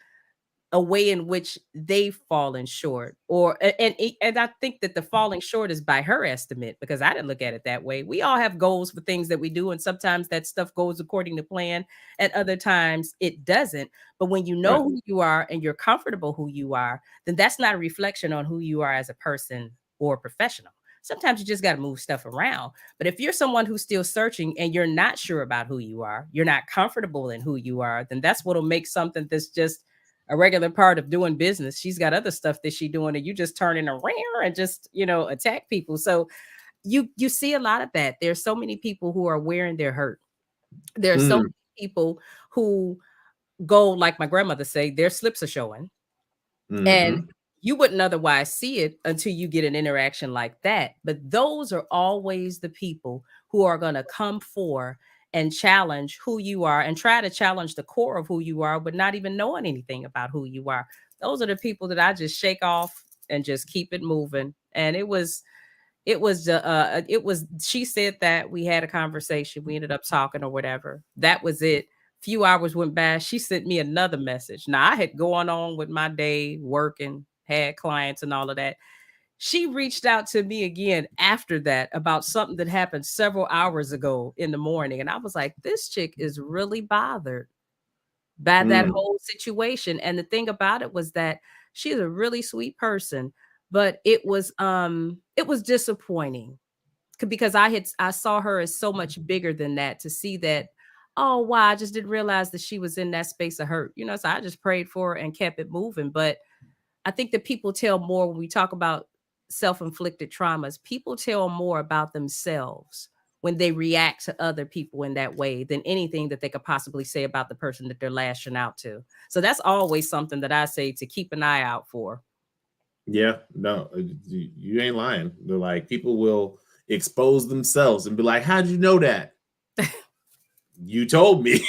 a way in which they've fallen short, or and I think that the falling short is by her estimate, because I didn't look at it that way. We all have goals for things that we do, and sometimes that stuff goes according to plan, and other times it doesn't. But when you Right. know who you are and you're comfortable who you are, then that's not a reflection on who you are as a person or a professional. Sometimes you just got to move stuff around. But if you're someone who's still searching and you're not sure about who you are, you're not comfortable in who you are, then that's what'll make something that's just a regular part of doing business. She's got other stuff that she's doing, and you just turning around and just, attack people. So you see a lot of that. There's so many people who are wearing their hurt. There's so Mm, many people who go, like my grandmother say, their slips are showing. And hmm. you wouldn't otherwise see it until you get an interaction like that. But those are always the people who are going to come for and challenge who you are and try to challenge the core of who you are, but not even knowing anything about who you are. Those are the people that I just shake off and just keep it moving. And it was she said that we had a conversation, we ended up talking or whatever, that was it. Few hours went by, she sent me another message. Now I had going on with my day, working, had clients and all of that. She reached out to me again after that about something that happened several hours ago in the morning, and I was like, this chick is really bothered by that Mm, whole situation. And the thing about it was that she's a really sweet person, but it was disappointing because I saw her as so much bigger than that, to see that, oh wow, I just didn't realize that she was in that space of hurt. So I just prayed for her and kept it moving. But I think that people tell more when we talk about self-inflicted traumas. People tell more about themselves when they react to other people in that way than anything that they could possibly say about the person that they're lashing out to. So that's always something that I say to keep an eye out for. yeah, no, you ain't lying. They're like, people will expose themselves and be like, how'd you know that? You told me.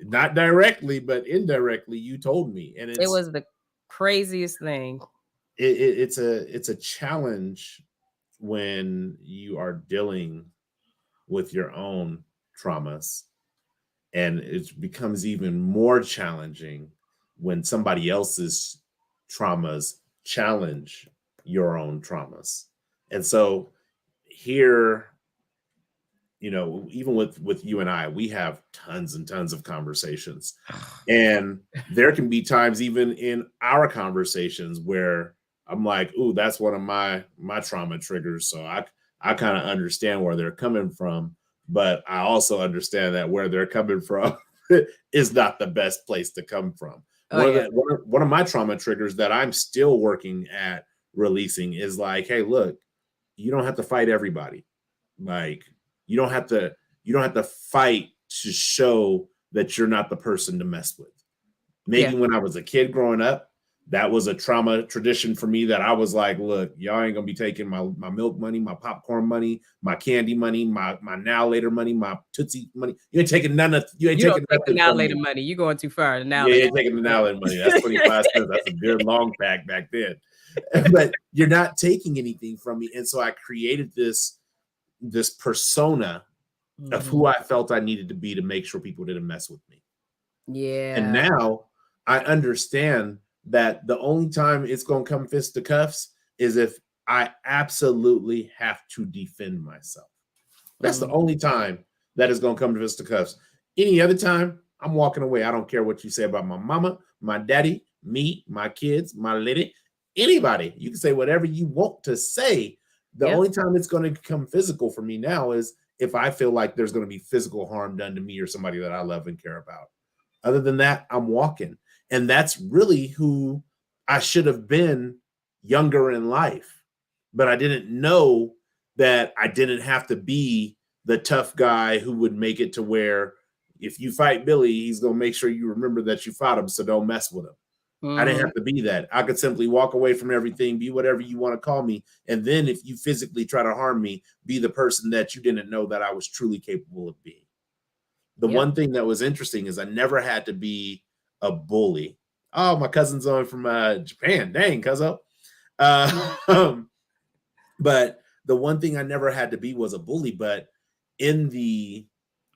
Not directly, but indirectly, you told me. And It was the craziest thing. it's a challenge when you are dealing with your own traumas, and it becomes even more challenging when somebody else's traumas challenge your own traumas. And so here, even with you and I, we have tons and tons of conversations, and there can be times even in our conversations where I'm like, ooh, that's one of my trauma triggers. So I kind of understand where they're coming from, but I also understand that where they're coming from is not the best place to come from. Oh One of yeah. the one of my trauma triggers that I'm still working at releasing is like, hey, look, you don't have to fight everybody. Like, you don't have to fight to show that you're not the person to mess with. Yeah. Maybe when I was a kid growing up, that was a trauma tradition for me, that I was like, look, y'all ain't gonna be taking my milk money, my popcorn money, my candy money, my now later money, my Tootsie money. You ain't You don't taking take the nothing now from later me. money. You're going too far. The now Yeah, you later ain't taking the money. now later money. That's 25 cents. That's a good long pack back then. But you're not taking anything from me. And so I created this persona of who Mhm. I felt I needed to be to make sure people didn't mess with me. And Yeah. now I understand that the only time it's going to come fist to cuffs is if I absolutely have to defend myself. That's the Mhm. only time that is going to come to fist to cuffs. Any other time, I'm walking away. I don't care what you say about my mama, my daddy, me, my kids, my lady, anybody. You can say whatever you want to say. The Yep. only time it's going to become physical for me now is if I feel like there's going to be physical harm done to me or somebody that I love and care about. Other than that, I'm walking. And that's really who I should have been younger in life. But I didn't know that I didn't have to be the tough guy who would make it to where if you fight Billy, he's going to make sure you remember that you fought him. So don't mess with him. I didn't Mhm. have to be that. I could simply walk away from everything, be whatever you want to call me. And then if you physically try to harm me, be the person that you didn't know that I was truly capable of being. The Yep. one thing that was interesting is I never had to be a bully. Oh, my cousin's on from Japan. Dang, cuzzo. Uh, but the one thing I never had to be was a bully. But in the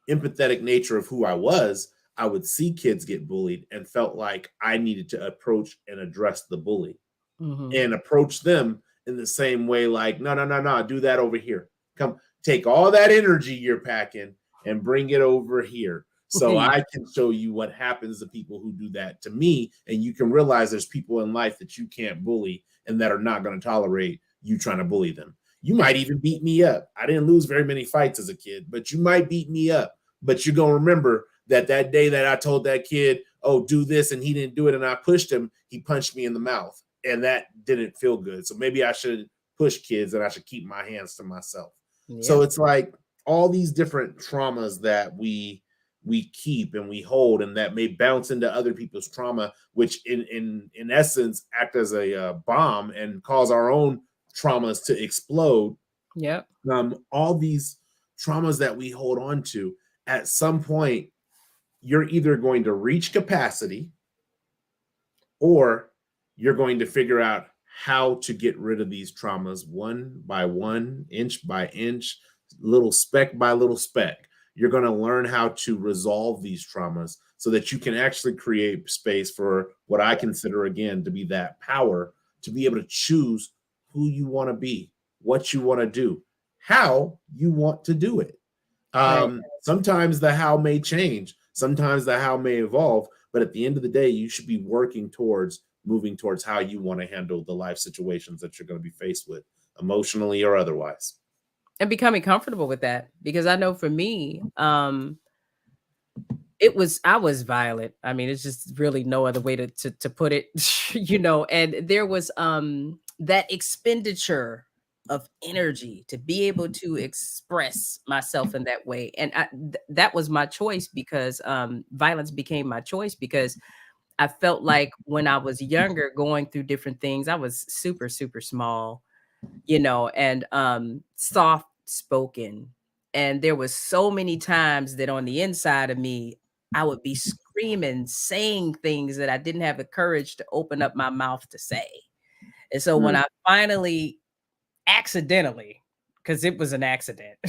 empathetic nature of who I was, I would see kids get bullied and felt like I needed to approach and address the bully and approach them in the same way, like, no, no, no, no, do that over here. Come take all that energy you're packing and bring it over here. So Yeah. I can show you what happens to people who do that to me. And you can realize there's people in life that you can't bully and that are not going to tolerate you trying to bully them. You might even beat me up. I didn't lose very many fights as a kid, but you might beat me up. But you're going to remember that day that I told that kid, oh, do this, and he didn't do it, and I pushed him, he punched me in the mouth. And that didn't feel good. So maybe I should push kids and I should keep my hands to myself. Yeah. So it's like all these different traumas that we keep and we hold, and that may bounce into other people's trauma, which in essence act as a bomb and cause our own traumas to explode. Yeah. All these traumas that we hold on to, at some point, you're either going to reach capacity or you're going to figure out how to get rid of these traumas one by one, inch by inch, little speck by little speck. You're going to learn how to resolve these traumas so that you can actually create space for what I consider, again, to be that power to be able to choose who you want to be, what you want to do, how you want to do it. Right. Sometimes the how may change. Sometimes the how may evolve. But at the end of the day, you should be working towards moving towards how you want to handle the life situations that you're going to be faced with, emotionally or otherwise. And becoming comfortable with that, because I know for me, I was violent. I mean, it's just really no other way to put it, you know, and there was that expenditure of energy to be able to express myself in that way. And that was my choice, because violence became my choice, because I felt like when I was younger, going through different things, I was super, super small, you know, and soft spoken. And there was so many times that on the inside of me, I would be screaming, saying things that I didn't have the courage to open up my mouth to say. And so when I finally accidentally, because it was an accident,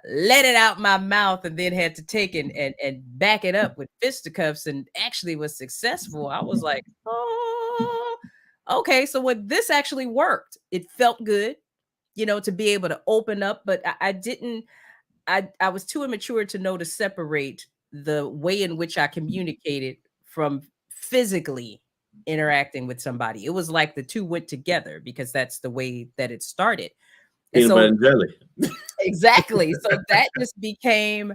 let it out my mouth, and then had to take it and back it up with fisticuffs, and actually was successful, I was like, oh, okay, so what, this actually worked. It felt good, you know, to be able to open up, but I was too immature to know to separate the way in which I communicated from physically interacting with somebody. It was like the two went together, because that's the way that it started. And peanut butter and jelly. Exactly. So that just became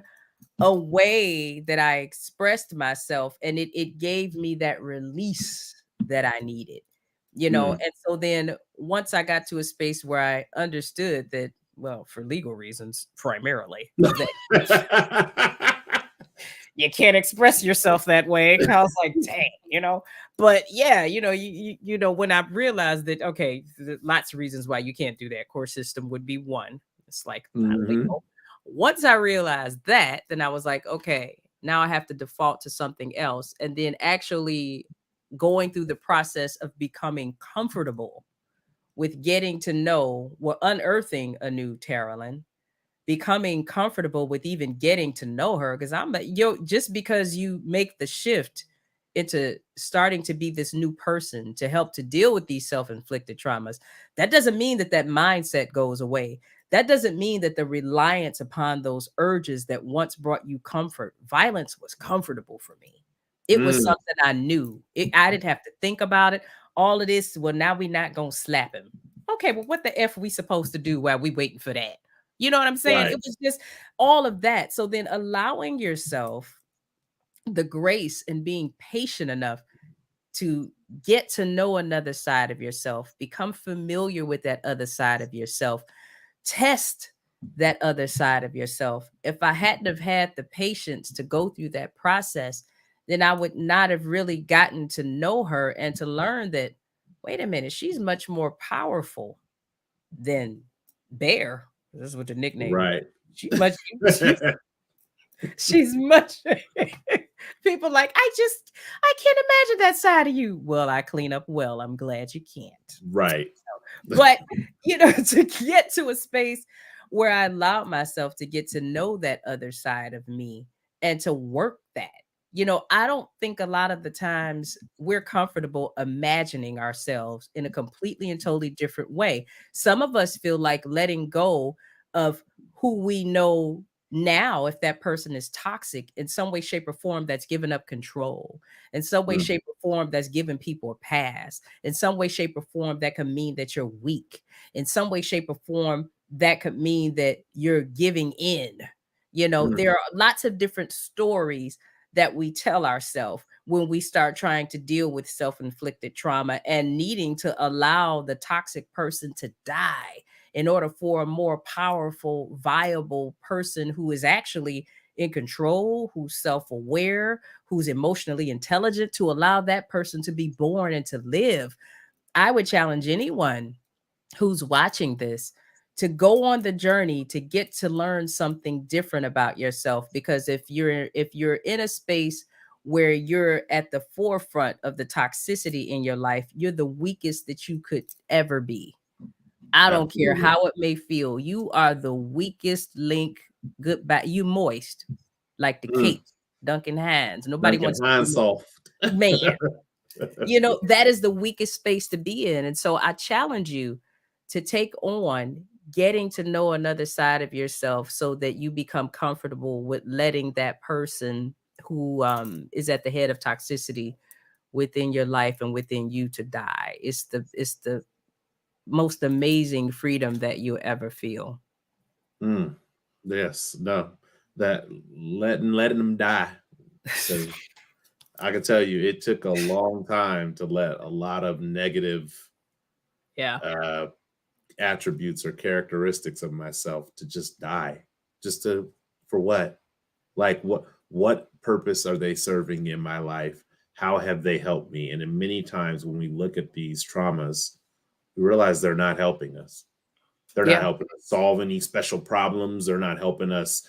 a way that I expressed myself, and it gave me that release that I needed, you know. And so then once I got to a space where I understood that, well, for legal reasons, primarily, that you can't express yourself that way. I was like, dang, you know. But yeah, you know, you know, when I realized that, okay, lots of reasons why you can't do that. Court system would be one. It's like not legal. Once I realized that, then I was like, okay, now I have to default to something else. And then actually going through the process of becoming comfortable with getting to know, well, unearthing a new Taralyn, becoming comfortable with even getting to know her. Because just because you make the shift into starting to be this new person to help to deal with these self-inflicted traumas, that doesn't mean that that mindset goes away. That doesn't mean that the reliance upon those urges that once brought you comfort, violence was comfortable for me. It was something I knew. I didn't have to think about it. All of this, well, now we're not going to slap him. Okay, well, what the F we supposed to do while we waiting for that? You know what I'm saying? Right. It was just all of that. So then allowing yourself the grace and being patient enough to get to know another side of yourself, become familiar with that other side of yourself, test that other side of yourself. If I hadn't have had the patience to go through that process, then I would not have really gotten to know her and to learn that, wait a minute, she's much more powerful than Bear. This is what the nickname right. She's much people like, I can't imagine that side of you. Well, I clean up well. I'm glad you can't. Right. But you know, to get to a space where I allowed myself to get to know that other side of me and to work that. You know, I don't think a lot of the times we're comfortable imagining ourselves in a completely and totally different way. Some of us feel like letting go of who we know now, if that person is toxic in some way, shape, or form, that's given up control, in some way, Mm, shape, or form, that's given people a pass, in some way, shape, or form, that can mean that you're weak, in some way, shape, or form, that could mean that you're giving in. You know, mm, there are lots of different stories that we tell ourselves when we start trying to deal with self-inflicted trauma and needing to allow the toxic person to die in order for a more powerful, viable person who is actually in control, who's self-aware, who's emotionally intelligent, to allow that person to be born and to live. I would challenge anyone who's watching this to go on the journey to get to learn something different about yourself, because if you're in a space where you're at the forefront of the toxicity in your life, you're the weakest that you could ever be. I don't care absolutely. how it may feel, you are the weakest link. Goodbye, you moist like the Mm, cake, Duncan Hines. Nobody Duncan wants to Hines be soft. man. You know, that is the weakest space to be in. And so I challenge you to take on getting to know another side of yourself so that you become comfortable with letting that person who is at the head of toxicity within your life and within you to die. It's the most amazing freedom that you'll ever feel. Mm, yes, no, that letting them die, because I can tell you it took a long time to let a lot of negative Yeah. uh, attributes or characteristics of myself to just die. Just to, for what? Like what purpose are they serving in my life? How have they helped me? And in many times when we look at these traumas, we realize they're not helping us. They're not Yeah. helping us solve any special problems. They're not helping us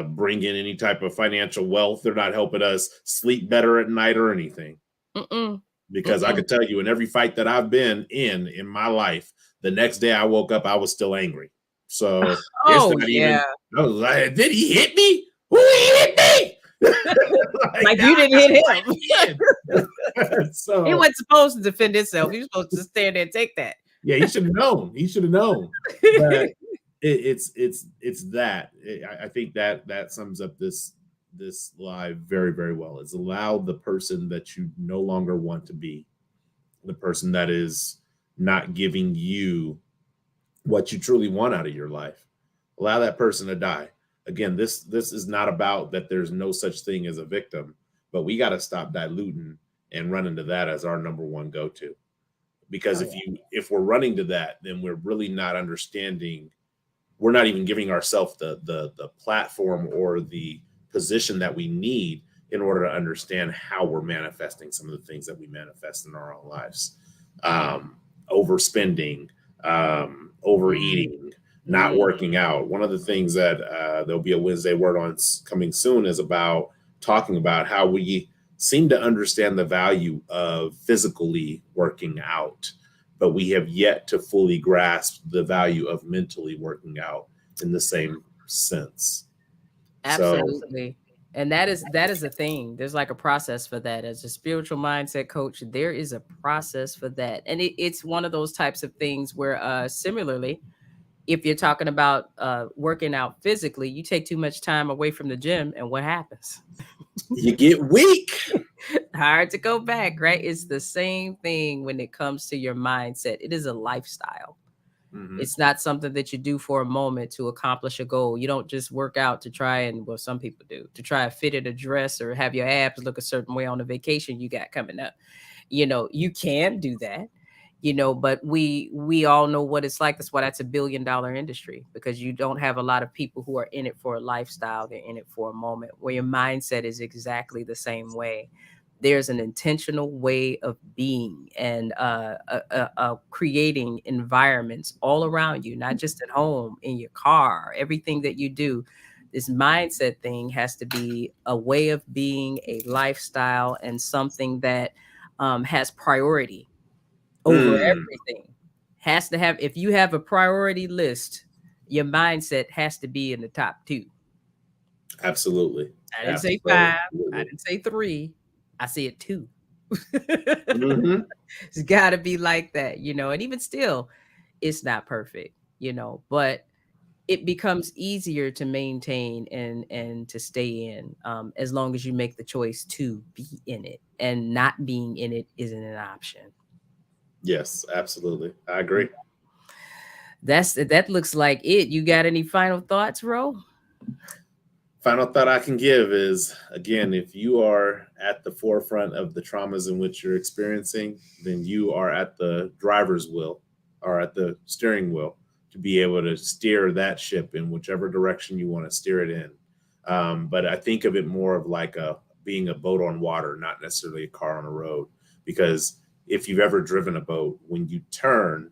bring in any type of financial wealth. They're not helping us sleep better at night or anything. Mm-mm. Because I Mm-mm. could tell you, in every fight that I've been in my life, the next day I woke up, I was still angry. So it's Oh not yeah. even. I was like, did he hit me? Who hit me? Like Like now you I didn't hit him. gotta blame him. He So wasn't supposed to defend himself. He was supposed to stand there and take that. yeah, he should have known. He should have known. But it's that. I think that that sums up this live very very well. It's allow the person that you no longer want to be, the person that is not giving you what you truly want out of your life. Allow that person to die. Again, this is not about that there's no such thing as a victim, but we got to stop diluting and run into that as our number one go-to. Because Oh yeah. if we're running to that, then we're really not understanding, we're not even giving ourselves the platform or the position that we need in order to understand how we're manifesting some of the things that we manifest in our own lives. Overspending, overeating, not Mm. working out. One of the things that there'll be a Wednesday word on coming soon is about talking about how we seem to understand the value of physically working out, but we have yet to fully grasp the value of mentally working out in the same sense. So, Absolutely. And that is a thing. There's like a process for that. As a spiritual mindset coach, there is a process for that. And it's one of those types of things where similarly, if you're talking about working out physically, you take too much time away from the gym and what happens? you get weak. Hard to go back, right? It's the same thing when it comes to your mindset. It is a lifestyle. Mm-hmm. It's not something that you do for a moment to accomplish a goal. You don't just work out to try and, well, some people do, to try and fit in a dress or have your abs look a certain way on a vacation you got coming up. You know, you can do that, but we all know what it's like. That's why that's $1 billion industry, because you don't have a lot of people who are in it for a lifestyle. They're in it for a moment, where your mindset is exactly the same way. There's an intentional way of being and creating environments all around you, not just at home, in your car, everything that you do. This mindset thing has to be a way of being, a lifestyle, and something that has priority over Mm. everything. Has to have, if you have a priority list, your mindset has to be in the top two. Absolutely. I didn't say 5. I Absolutely. didn't say 3. I said 2. Hmm. It's got to be like that, and even still, it's not perfect, but it becomes easier to maintain and to stay in, as long as you make the choice to be in it, and not being in it isn't an option. Yes, absolutely. I Yeah. agree. That looks like it. You got any final thoughts, Ro? Final thought I can give is, again, if you are at the forefront of the traumas in which you're experiencing, then you are at the driver's wheel or at the steering wheel to be able to steer that ship in whichever direction you want to steer it in. But I think of it more of like a being a boat on water, not necessarily a car on a road. Because if you've ever driven a boat, when you turn,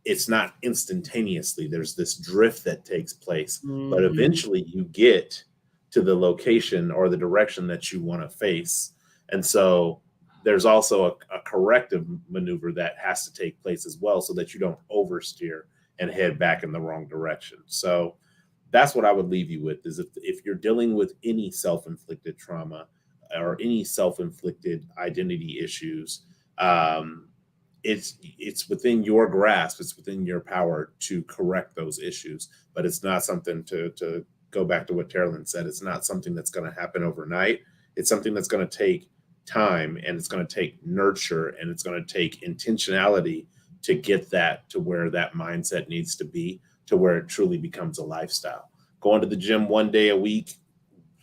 it's not instantaneously. There's this drift that takes place, but Mhm. eventually you get to the location or the direction that you want to face. And so there's also a corrective maneuver that has to take place as well so that you don't oversteer and head back in the wrong direction. So that's what I would leave you with is if you're dealing with any self-inflicted trauma or any self-inflicted identity issues, um, it's within your grasp, it's within your power to correct those issues, but it's not something to go back to what Taralyn said, it's not something that's going to happen overnight. It's something that's going to take time, and it's going to take nurture, and it's going to take intentionality to get that to where that mindset needs to be, to where it truly becomes a lifestyle. Going to the gym one day a week,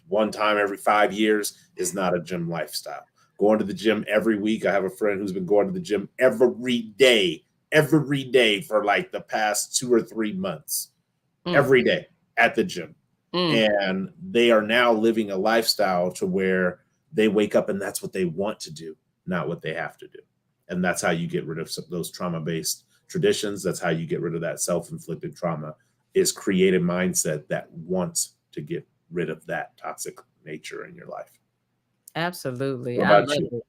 one time every 5 years is not a gym lifestyle. Going to the gym every week. I have a friend who's been going to the gym every day for like the past 2 or 3 months, Mm, every day at the gym. mm. And they are now living a lifestyle to where they wake up and that's what they want to do, not what they have to do. And that's how you get rid of those trauma based traditions. That's how you get rid of that self inflicted trauma, is create a mindset that wants to get rid of that toxic nature in your life. Absolutely. What I about love you?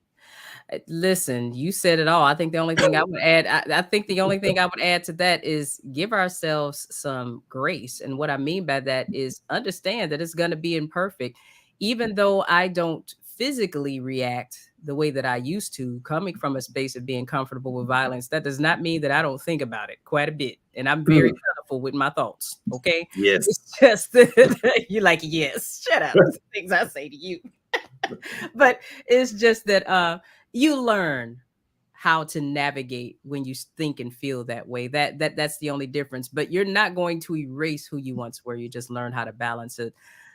it. Listen, you said it all. I think the only thing I would add, I think the only thing I would add to that is give ourselves some grace. And what I mean by that is understand that it's going to be imperfect. Even though I don't physically react the way that I used to, coming from a space of being comfortable with violence, that does not mean that I don't think about it quite a bit. And I'm very colorful with my thoughts. Okay. It's Yes. just that you're like, yes, shut up. Things I say to you. But it's just that you learn how to navigate when you think and feel that way. That's the only difference. But you're not going to erase who you once were. You just learn how to balance it.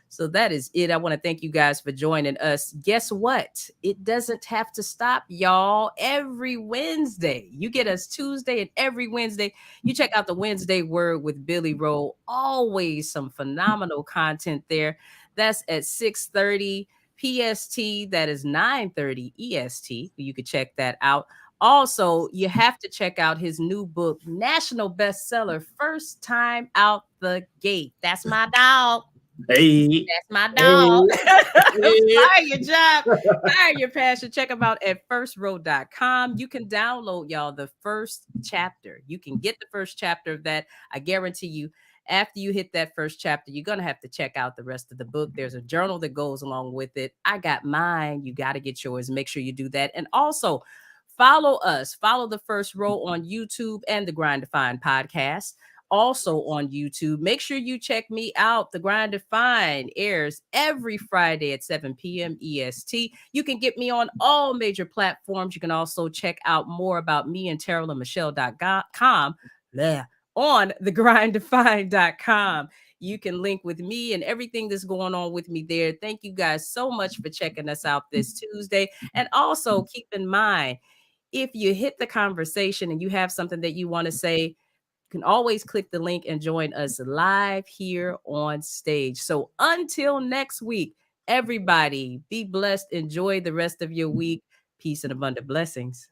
So that is it. I want to thank you guys for joining us. Guess what? It doesn't have to stop, y'all. Every Wednesday, you get us Tuesday, and every Wednesday, you check out the Wednesday Word with Billy Wroe. Always some phenomenal content there. That's at 6:30 PST. That is 9:30 EST. You could check that out. Also, you have to check out his new book, national bestseller, First Time Out the Gate. That's my dog. Hey, That's my dog. hey, hey. Fire your job. Fire your passion. Check them out at firstrow.com. You can download, y'all, the first chapter. You can get the first chapter of that. I guarantee you, after you hit that first chapter, you're going to have to check out the rest of the book. There's a journal that goes along with it. I got mine. You got to get yours. Make sure you do that. And also, follow us. Follow the First Row on YouTube and the Grind to Find podcast, also on YouTube. Make sure you check me out. The Grind to Find airs every Friday at 7 p.m. EST. You can get me on all major platforms. You can also check out more about me and TaralynMichelle.com on thegrinddefined.com. You can link with me and everything that's going on with me there. Thank you guys so much for checking us out this Tuesday. And also keep in mind, if you hit the conversation and you have something that you want to say, you can always click the link and join us live here on stage. So until next week, everybody be blessed. Enjoy the rest of your week. Peace and abundant blessings.